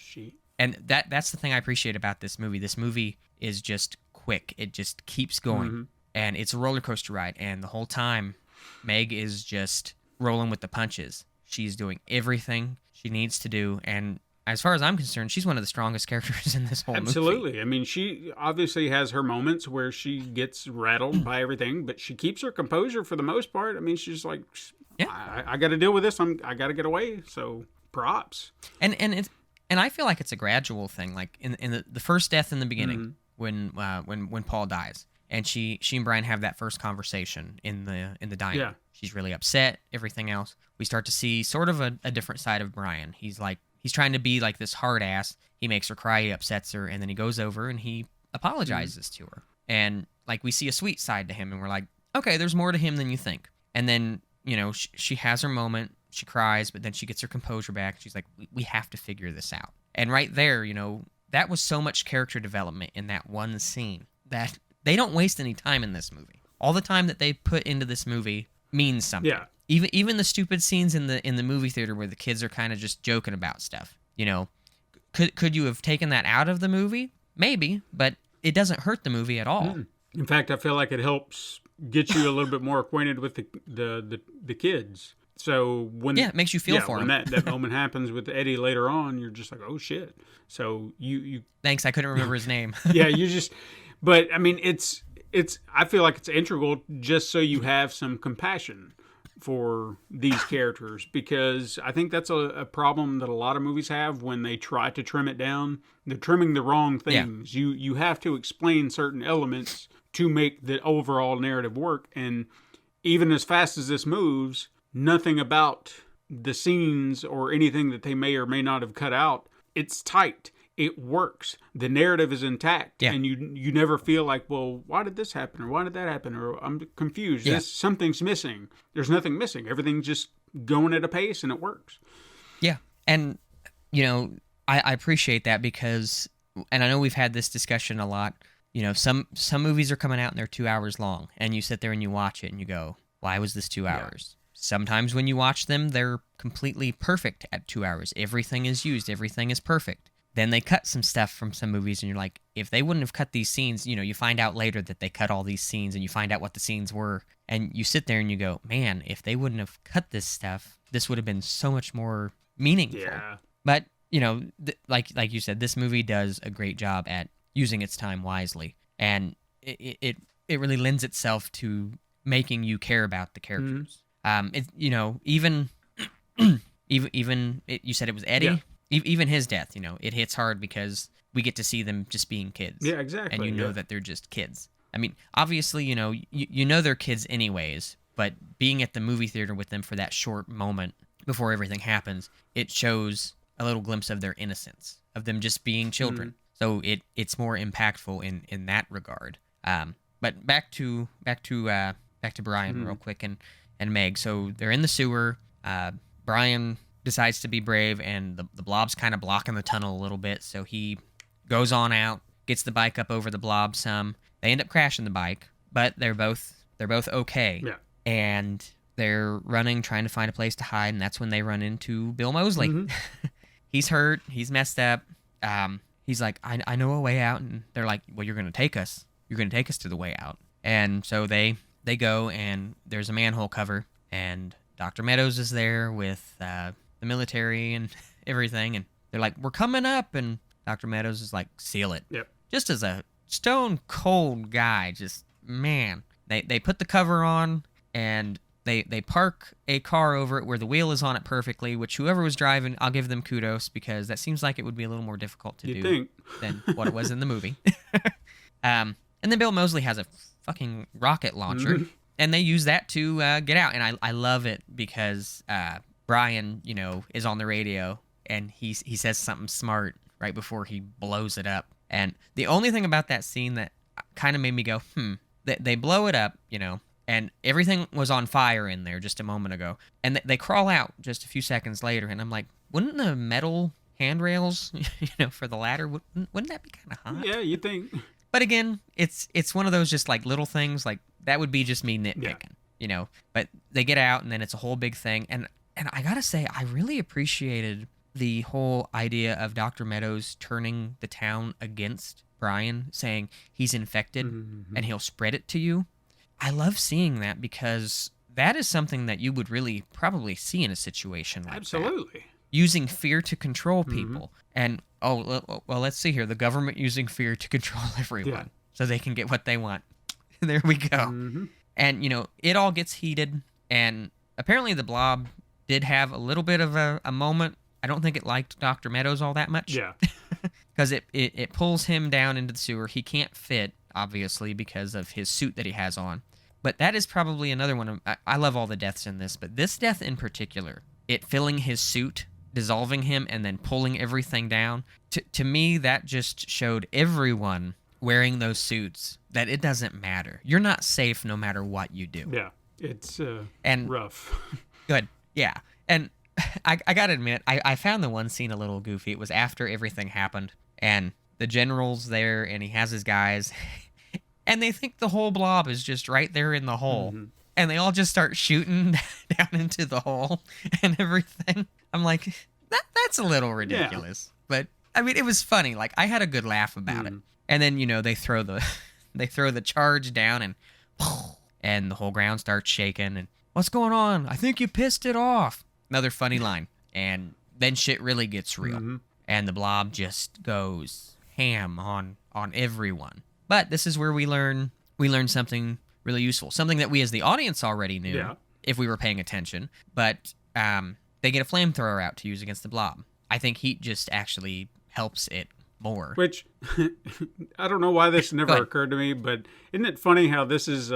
And that's the thing I appreciate about this movie. This movie is just quick. It just keeps going. And it's a roller coaster ride. And the whole time, Meg is just rolling with the punches. She's doing everything she needs to do. And as far as I'm concerned, she's one of the strongest characters in this whole movie. Absolutely. I mean, she obviously has her moments where she gets rattled by everything, but she keeps her composure for the most part. I mean, she's like, I got to deal with this. I got to get away. So props. And I feel like it's a gradual thing. Like in the first death in the beginning, when Paul dies, and she and Brian have that first conversation in the diner. Yeah. She's really upset. Everything else, we start to see sort of a different side of Brian. He's trying to be like this hard ass. He makes her cry. He upsets her, and then he goes over and he apologizes to her. And like we see a sweet side to him, and we're like, okay, there's more to him than you think. And then she has her moment. She cries, but then she gets her composure back. She's like, we have to figure this out. And right there, that was so much character development in that one scene that they don't waste any time in this movie. All the time that they put into this movie means something. Yeah. Even the stupid scenes in the movie theater where the kids are kind of just joking about stuff. Could you have taken that out of the movie? Maybe, but it doesn't hurt the movie at all. In fact, I feel like it helps get you a little bit more acquainted with the kids. So when it makes you feel for him. When that moment happens with Eddie later on, you're just like, oh shit. So you thanks, I couldn't remember his name. Yeah, but I mean, it's I feel like it's integral just so you have some compassion for these characters, because I think that's a problem that a lot of movies have when they try to trim it down. They're trimming the wrong things. Yeah. You have to explain certain elements to make the overall narrative work, and even as fast as this moves, nothing about the scenes or anything that they may or may not have cut out. It's tight. It works. The narrative is intact, and you never feel like, well, why did this happen, or why did that happen, or I'm confused. Something's missing. There's nothing missing. Everything's just going at a pace, and it works. Yeah, and I appreciate that because, and I know we've had this discussion a lot. Some movies are coming out and they're 2 hours long, and you sit there and you watch it and you go, why was this 2 hours? Sometimes when you watch them, they're completely perfect at 2 hours. Everything is used. Everything is perfect. Then they cut some stuff from some movies, and you're like, if they wouldn't have cut these scenes, you find out later that they cut all these scenes, and you find out what the scenes were, and you sit there and you go, man, if they wouldn't have cut this stuff, this would have been so much more meaningful. Yeah. But, like you said, this movie does a great job at using its time wisely, and it really lends itself to making you care about the characters. Even you said it was Eddie. Yeah. Even his death, it hits hard because we get to see them just being kids. Yeah, exactly. And that they're just kids. I mean, obviously, you know they're kids anyways, but being at the movie theater with them for that short moment before everything happens, it shows a little glimpse of their innocence, of them just being children. So it's more impactful in that regard. But back to Brian real quick and Meg. So they're in the sewer. Brian decides to be brave, and the Blob's kind of blocking the tunnel a little bit, so he goes on out, gets the bike up over the Blob some. They end up crashing the bike, but they're both okay. Yeah. And they're running, trying to find a place to hide, and that's when they run into Bill Moseley. He's hurt. He's messed up. He's like, I know a way out, and they're like, well, you're going to take us. You're going to take us to the way out. And so they go, and there's a manhole cover, and Dr. Meadows is there with the military and everything, and they're like, we're coming up, and Dr. Meadows is like, seal it. Yep. Just as a stone cold guy, just, man. They put the cover on, and they park a car over it where the wheel is on it perfectly, which whoever was driving, I'll give them kudos, because that seems like it would be a little more difficult to do than what it was in the movie. And then Bill Moseley has a fucking rocket launcher, and they use that to get out, and I love it because Brian, is on the radio, and he says something smart right before he blows it up. And the only thing about that scene that kind of made me go, they blow it up, and everything was on fire in there just a moment ago. And they crawl out just a few seconds later, and I'm like, wouldn't the metal handrails, for the ladder, wouldn't that be kind of hot? Yeah, you think. But again, it's one of those just like little things, like that would be just me nitpicking, But they get out, and then it's a whole big thing. And I gotta say, I really appreciated the whole idea of Dr. Meadows turning the town against Brian, saying he's infected and he'll spread it to you. I love seeing that because that is something that you would really probably see in a situation like that. Absolutely. Using fear to control people. And, well, let's see here. The government using fear to control everyone so they can get what they want. There we go. And, it all gets heated, and apparently the Blob did have a little bit of a moment. I don't think it liked Dr. Meadows all that much. Yeah. Because it pulls him down into the sewer. He can't fit, obviously, because of his suit that he has on. But that is probably another one. I love all the deaths in this, but this death in particular, it filling his suit, dissolving him, and then pulling everything down, to me, that just showed everyone wearing those suits that it doesn't matter. You're not safe no matter what you do. Yeah, it's rough. Good, yeah. And I gotta admit, I found the one scene a little goofy. It was after everything happened, and the general's there, and he has his guys, and they think the whole Blob is just right there in the hole. And they all just start shooting down into the hole and everything. I'm like, that's a little ridiculous. Yeah. But, I mean, it was funny. Like, I had a good laugh about it. And then, they throw the charge down, and the whole ground starts shaking. And, what's going on? I think you pissed it off. Another funny line. And then shit really gets real. And the Blob just goes ham on everyone. But this is where we learn something really useful. Something that we as the audience already knew if we were paying attention. But they get a flamethrower out to use against the Blob. I think heat just actually helps it more. Which, I don't know why this never occurred to me, but isn't it funny how this is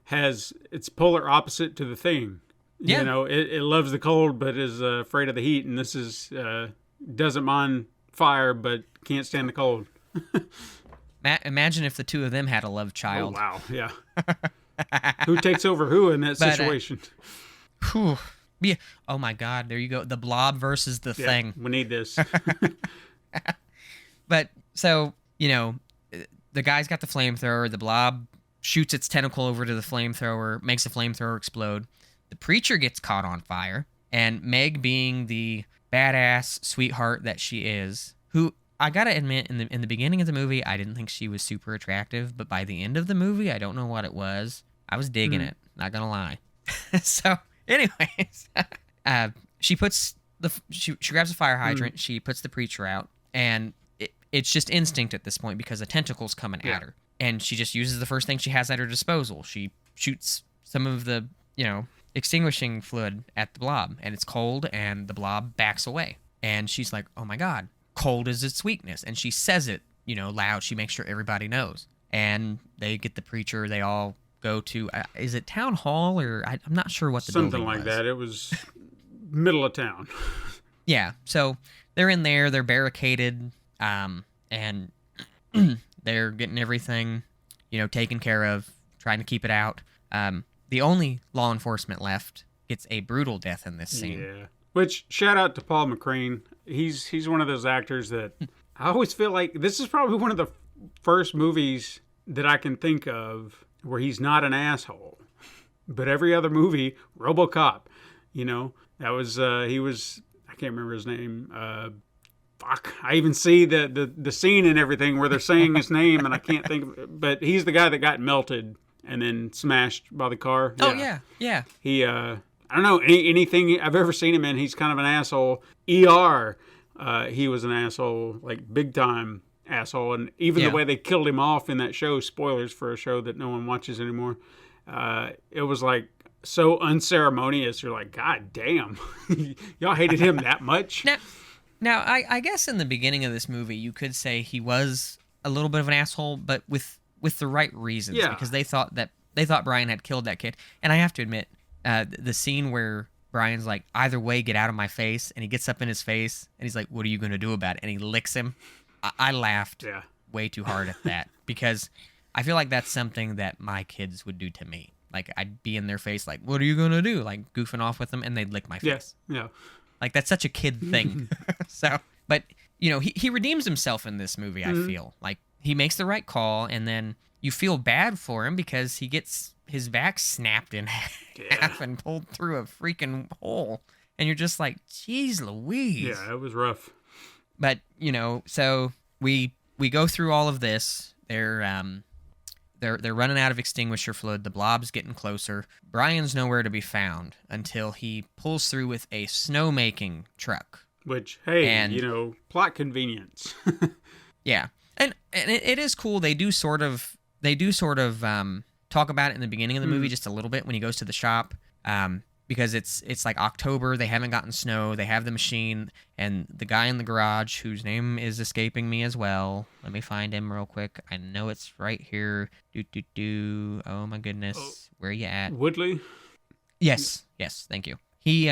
has its polar opposite to The Thing? Yeah. You know, it loves the cold but is afraid of the heat, and this is doesn't mind fire but can't stand the cold. Imagine if the two of them had a love child. Oh, wow, yeah. Who takes over who in that situation? Whew. Yeah. Oh my God, there you go. The Blob versus the Thing. We need this. But so, you know, the guy's got the flamethrower. The Blob shoots its tentacle over to the flamethrower, makes the flamethrower explode. The preacher gets caught on fire, and Meg, being the badass sweetheart that she is, who I gotta admit, in the beginning of the movie, I didn't think she was super attractive, but by the end of the movie, I don't know what it was. I was digging it, not gonna lie. So, anyways, she puts she grabs a fire hydrant, she puts the preacher out, and it's just instinct at this point because a tentacle's coming at her, and she just uses the first thing she has at her disposal. She shoots some of the, you know, extinguishing fluid at the Blob, and it's cold, and the Blob backs away, and she's like, oh my God, cold is its weakness, and she says it, you know, loud. She makes sure everybody knows, and they get the preacher. They all go to is it town hall, or I'm not sure what the something building like was. that. It was middle of town. Yeah, so they're in there, they're barricaded, and they're getting everything, you know, taken care of, trying to keep it out. The only law enforcement left gets a brutal death in this scene. Yeah. Which, shout out to Paul McCrane. He's one of those actors that I always feel like this is probably one of the first movies that I can think of where he's not an asshole. But every other movie, RoboCop, you know, that was he was, I can't remember his name. Fuck, I even see the scene and everything where they're saying his name, and I can't think of it. But he's the guy that got melted and then smashed by the car. Oh yeah. He I don't know, anything I've ever seen him in, he's kind of an asshole. ER, he was an asshole, like big time asshole, and even the way they killed him off in that show, spoilers for a show that no one watches anymore, it was like so unceremonious. You're like, God damn, y'all hated him that much? Now I guess in the beginning of this movie, you could say he was a little bit of an asshole, but with the right reasons, because they thought Brian had killed that kid. And I have to admit, the scene where Brian's like, either way, get out of my face, and he gets up in his face, and he's like, what are you going to do about it? And he licks him. I laughed way too hard at that, because I feel like that's something that my kids would do to me. Like, I'd be in their face like, what are you going to do? Like, goofing off with them, and they'd lick my face. Yeah. Like, that's such a kid thing. So, but, you know, he redeems himself in this movie, I feel. Like, he makes the right call, and then you feel bad for him because he gets his back snapped in half and pulled through a freaking hole. And you're just like, geez Louise. Yeah, it was rough. But, you know, so we go through all of this. They're running out of extinguisher fluid. The Blob's getting closer. Brian's nowhere to be found until he pulls through with a snowmaking truck. Which, hey, you know, plot convenience. Yeah, and it is cool. They do sort of talk about it in the beginning of the movie just a little bit when he goes to the shop. Because it's like October, they haven't gotten snow, they have the machine, and the guy in the garage, whose name is escaping me as well. Let me find him real quick. I know it's right here. Oh my goodness, where are you at? Woodley? Yes, thank you. He's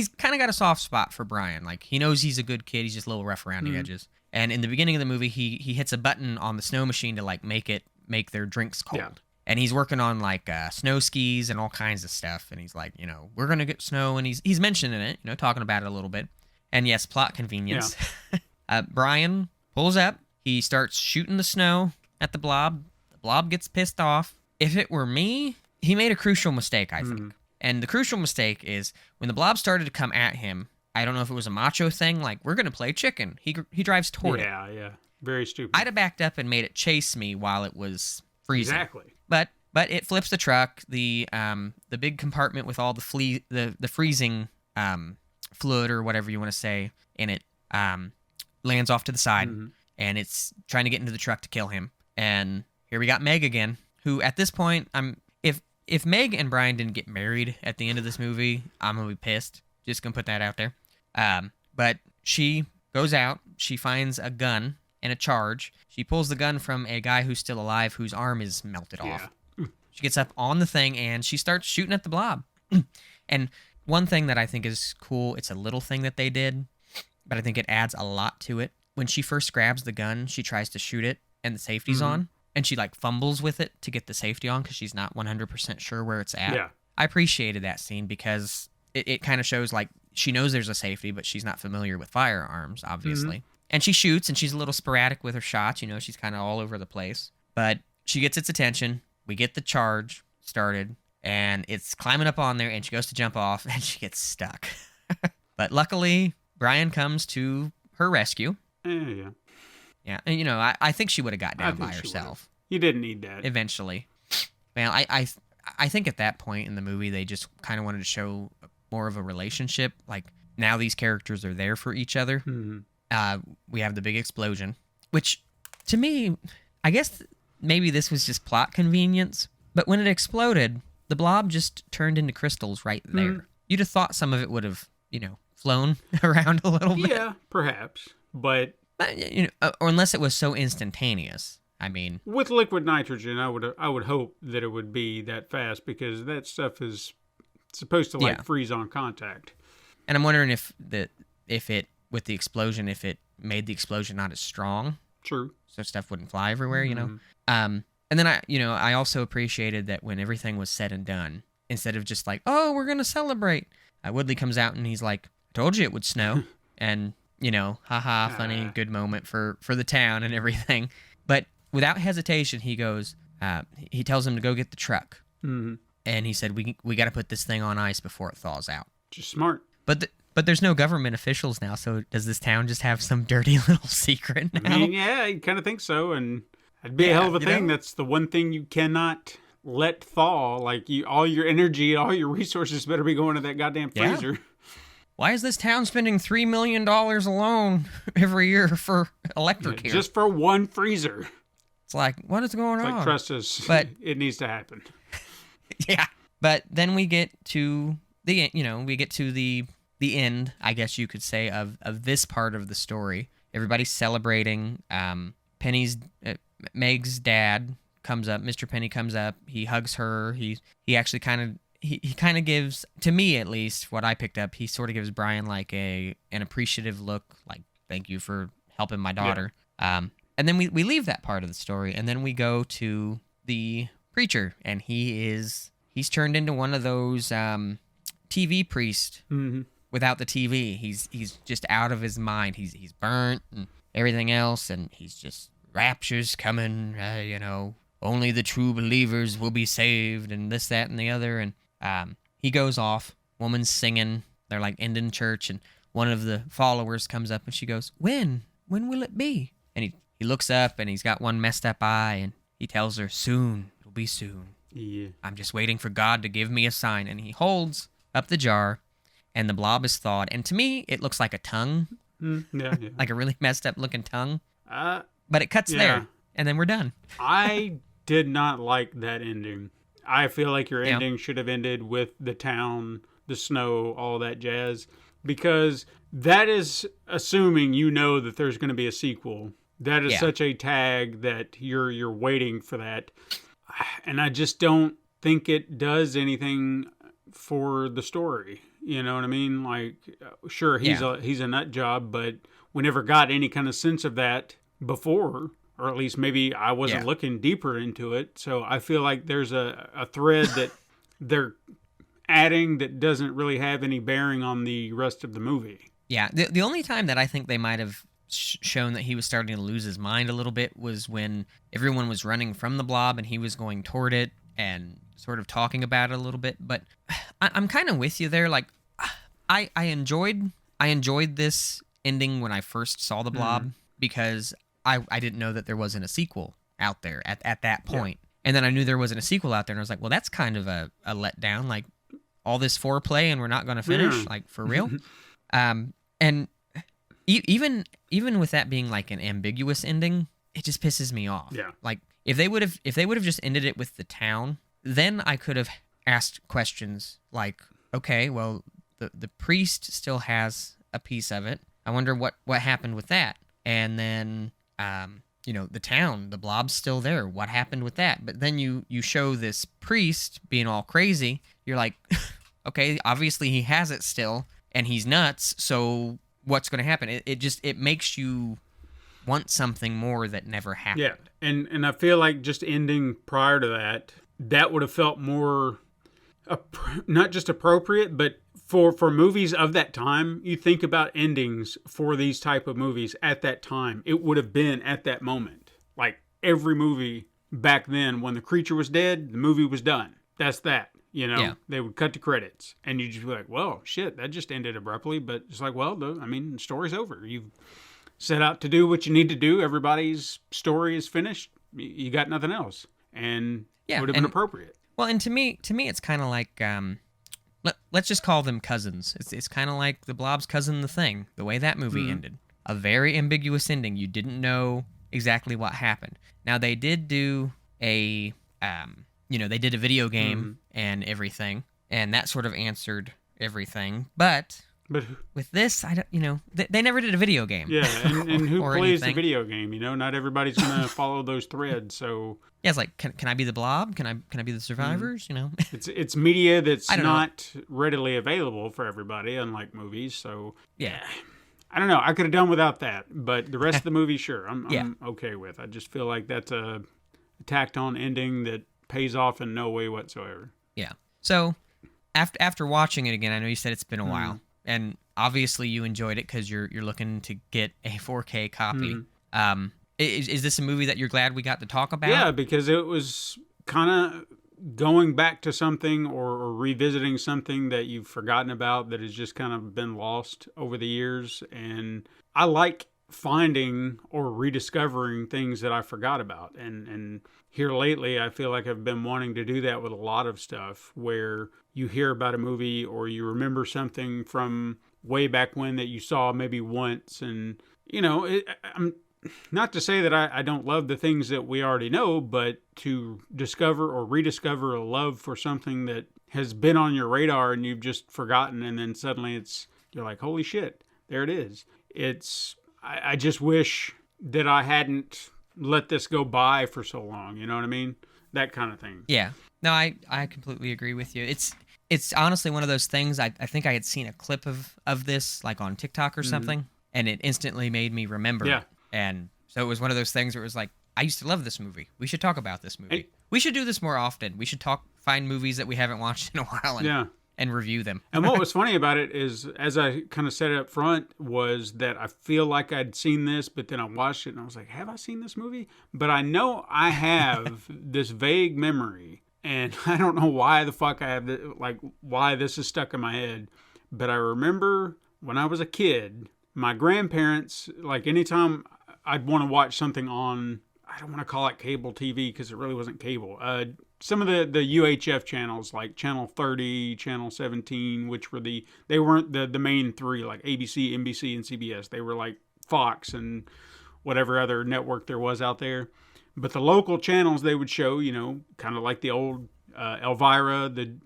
kind of got a soft spot for Brian. Like, he knows he's a good kid, he's just a little rough around the edges. And in the beginning of the movie, he hits a button on the snow machine to like make their drinks cold. Yeah. And he's working on like snow skis and all kinds of stuff. And he's like, you know, we're gonna get snow, and he's mentioning it, you know, talking about it a little bit. And yes, plot convenience. Yeah. Brian pulls up. He starts shooting the snow at the Blob. The Blob gets pissed off. If it were me, he made a crucial mistake, I think. And the crucial mistake is when the Blob started to come at him. I don't know if it was a macho thing, like, we're gonna play chicken. He drives toward it. Yeah, very stupid. I'd have backed up and made it chase me while it was freezing. Exactly. But it flips the truck. The big compartment with all the freezing fluid, or whatever you want to say, in it lands off to the side, and it's trying to get into the truck to kill him. And here we got Meg again, who at this point, if Meg and Brian didn't get married at the end of this movie, I'm gonna be pissed. Just gonna put that out there. But she goes out. She finds a gun and a charge. She pulls the gun from a guy who's still alive, whose arm is melted off. She gets up on the thing, and she starts shooting at the Blob. And one thing that I think is cool, it's a little thing that they did, but I think it adds a lot to it. When she first grabs the gun, she tries to shoot it, and the safety's on, and she like fumbles with it to get the safety on because she's not 100% sure where it's at. Yeah. I appreciated that scene because it kind of shows like she knows there's a safety, but she's not familiar with firearms, obviously. And she shoots, and she's a little sporadic with her shots. You know, she's kind of all over the place. But she gets its attention. We get the charge started, and it's climbing up on there, and she goes to jump off, and she gets stuck. But luckily, Brian comes to her rescue. Yeah. Yeah, and you know, I think she would have got down by herself. You didn't need that. Eventually. Well, I think at that point in the movie, they just kind of wanted to show more of a relationship. Like, now these characters are there for each other. We have the big explosion, which, to me, I guess maybe this was just plot convenience, but when it exploded, the blob just turned into crystals right there. You'd have thought some of it would have, you know, flown around a little bit. Yeah, perhaps. But you know, or unless it was so instantaneous. I mean, with liquid nitrogen, I would hope that it would be that fast because that stuff is supposed to like freeze on contact. And I'm wondering if it with the explosion, if it made the explosion not as strong. True. So stuff wouldn't fly everywhere, you know. And then I also appreciated that when everything was said and done, instead of just like, oh, we're gonna celebrate, Woodley comes out and he's like, I told you it would snow, and you know, haha, funny, good moment for the town and everything. But without hesitation, he goes, he tells him to go get the truck, and he said, we got to put this thing on ice before it thaws out. Just smart. But there's no government officials now, so does this town just have some dirty little secret now? I mean, yeah, you kind of think so, and it'd be a hell of a thing. Know? That's the one thing you cannot let thaw. Like, all your energy, all your resources better be going to that goddamn freezer. Yeah. Why is this town spending $3 million alone every year for electric here? Just for one freezer. It's like, what is going on? Like, trust us, but it needs to happen. Yeah. But then we get to the end, I guess you could say, of this part of the story. Everybody's celebrating. Meg's dad comes up. Mr. Penny comes up. He hugs her. He actually kind of gives, to me at least, what I picked up, he sort of gives Brian like an appreciative look, like, thank you for helping my daughter. Yeah. And then we leave that part of the story, and then we go to the preacher, and he's turned into one of those TV priests without the TV. He's just out of his mind. He's burnt and everything else, and he's just, rapture's coming, only the true believers will be saved, and this, that, and the other. And he goes off. Woman's singing. They're like ending church, and one of the followers comes up, and she goes, When will it be? And he looks up, and he's got one messed up eye, and he tells her, soon. It'll be soon. Yeah. I'm just waiting for God to give me a sign. And he holds up the jar, and the blob is thawed. And to me, it looks like a tongue. Yeah. Like a really messed up looking tongue. But it cuts yeah. there, and then we're done. I did not like that ending. I feel like your ending should have ended with the town, the snow, all that jazz, because that is assuming you know that there's going to be a sequel. That is such a tag that you're waiting for that. And I just don't think it does anything for the story. You know what I mean? Like, sure, he's a nut job, but we never got any kind of sense of that before, or at least maybe I wasn't looking deeper into it. So I feel like there's a thread that they're adding that doesn't really have any bearing on the rest of the movie. Yeah, the only time that I think they might have shown that he was starting to lose his mind a little bit was when everyone was running from the blob and he was going toward it and sort of talking about it a little bit. But I'm kind of with you there. Like, I enjoyed this ending when I first saw the blob because I didn't know that there wasn't a sequel out there at that point. And then I knew there wasn't a sequel out there, and I was like, well, that's kind of a letdown. Like, all this foreplay and we're not going to finish, like, for real. And even with that being like an ambiguous ending, it just pisses me off. Yeah. Like, if they would have just ended it with the town, then I could have asked questions like, okay, well, the priest still has a piece of it. I wonder what happened with that. And then the town, the blob's still there. What happened with that? But then you show this priest being all crazy. You're like, okay, obviously he has it still, and he's nuts. So what's going to happen? It makes you want something more that never happened. Yeah, and I feel like just ending prior to that would have felt more, not just appropriate, but for movies of that time. You think about endings for these type of movies at that time, it would have been at that moment. Like every movie back then, when the creature was dead, the movie was done. That's that. They would cut the credits, and you'd just be like, well, shit, that just ended abruptly. But it's like, well, the story's over. You've set out to do what you need to do. Everybody's story is finished. You got nothing else. And it would have been appropriate. Well, and to me, it's kind of like, let's just call them cousins. It's kind of like the Blob's cousin, The Thing, the way that movie ended. A very ambiguous ending. You didn't know exactly what happened. Now, they did do they did a video game and everything, and that sort of answered everything. But with this, I don't, they never did a video game. Yeah, and who plays anything. the video game? Not everybody's gonna follow those threads. So yeah, it's like, can I be the Blob? Can I be the survivors? it's media that's not readily available for everybody, unlike movies. So yeah. I don't know. I could have done without that, but the rest of the movie, sure, I'm okay with. I just feel like that's a tacked-on ending that pays off in no way whatsoever. Yeah. So after watching it again, I know you said it's been a while, and obviously you enjoyed it because you're looking to get a 4K copy. Is this a movie that you're glad we got to talk about? Yeah, because it was kind of going back to something or revisiting something that you've forgotten about that has just kind of been lost over the years. And I like finding or rediscovering things that I forgot about. And here lately, I feel like I've been wanting to do that with a lot of stuff where you hear about a movie or you remember something from way back when that you saw maybe once. And, I'm not to say that I don't love the things that we already know, but to discover or rediscover a love for something that has been on your radar and you've just forgotten, and then suddenly you're like, holy shit, there it is. I just wish that I hadn't let this go by for so long. You know what I mean? That kind of thing. Yeah. No, I completely agree with you. It's honestly one of those things. I think I had seen a clip of this like on TikTok or something, and it instantly made me remember. Yeah. And so it was one of those things where it was like, I used to love this movie. We should talk about this movie. We should do this more often. We should find movies that we haven't watched in a while and review them. And what was funny about it is, as I kind of said it up front, was that I feel like I'd seen this, but then I watched it and I was like, have I seen this movie? But I know I have this vague memory, and I don't know why the fuck I have why this is stuck in my head. But I remember when I was a kid, my grandparents, like anytime I'd want to watch something on, I don't want to call it cable TV because it really wasn't cable. Some of the UHF channels like Channel 30, Channel 17, which were they weren't the main three like ABC, NBC, and CBS. They were like Fox and whatever other network there was out there. But the local channels they would show, kind of like the old Elvira, the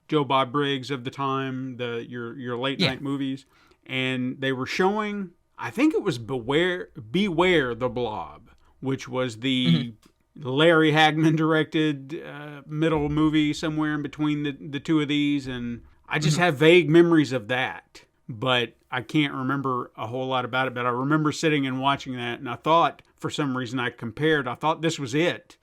Joe Bob Briggs of the time, your late night movies. And they were showing, I think it was Beware the Blob, which was the Larry Hagman directed middle movie somewhere in between the two of these. And I just have vague memories of that, but I can't remember a whole lot about it. But I remember sitting and watching that, and I thought, for some reason, I thought this was it.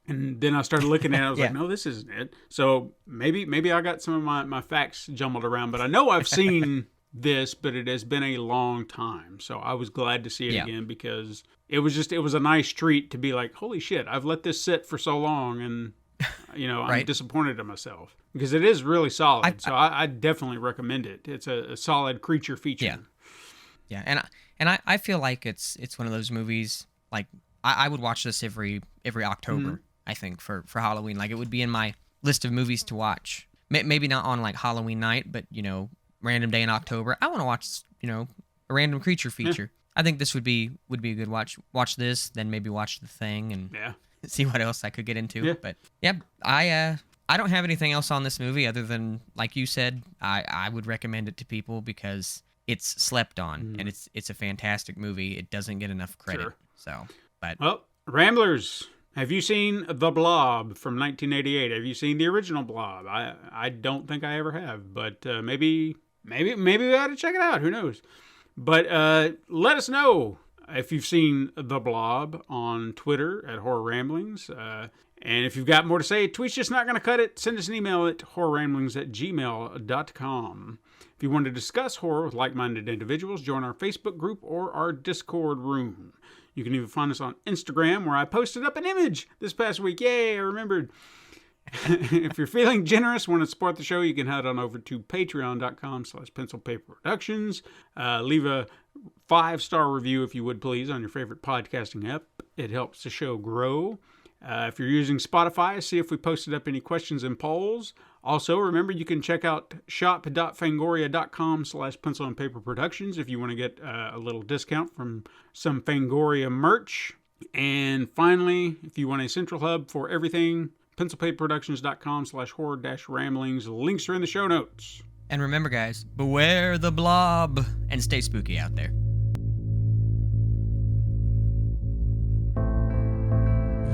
And then I started looking at it, I was like, no, this isn't it. So maybe I got some of my facts jumbled around, but I know I've seen this, but it has been a long time. So I was glad to see it again because it was a nice treat to be like, holy shit, I've let this sit for so long, and I'm disappointed in myself because it is really solid. I definitely recommend it. It's a solid creature feature. Yeah, and I feel like it's one of those movies, like I would watch this every October, I think, for Halloween. Like it would be in my list of movies to watch. Maybe not on like Halloween night, but random day in October, I want to watch, a random creature feature. I think this would be a good watch. Watch this, then maybe watch The Thing and see what else I could get into. Yeah. But I don't have anything else on this movie other than, like you said, I would recommend it to people because it's slept on and it's a fantastic movie. It doesn't get enough credit. Sure. So, but well, Ramblers, Have you seen The Blob from 1988? Have you seen the original Blob? I don't think I ever have, but maybe we ought to check it out. Who knows? But let us know if you've seen The Blob on Twitter at Horror Ramblings. And if you've got more to say, tweet's just not going to cut it. Send us an email at horrorramblings@gmail.com. If you want to discuss horror with like-minded individuals, join our Facebook group or our Discord room. You can even find us on Instagram, where I posted up an image this past week. Yay, I remembered. If you're feeling generous, want to support the show, you can head on over to patreon.com/pencilpaperproductions. Leave a 5-star review, if you would please, on your favorite podcasting app. It helps the show grow. If you're using Spotify, see if we posted up any questions and polls. Also, remember, you can check out shop.fangoria.com/pencil-and-paper-productions if you want to get a little discount from some Fangoria merch. And finally, if you want a central hub for everything, pencilpaperproductions.com/horror-ramblings. Links are in the show notes. And remember, guys, beware the blob and stay spooky out there.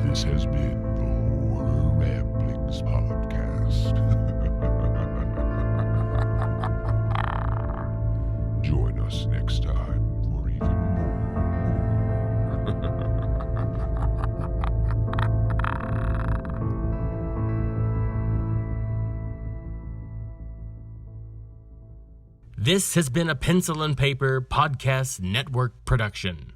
This has been the Horror Ramblings podcast. Join us next time for even more. This has been a Pencil and Paper Podcast Network production.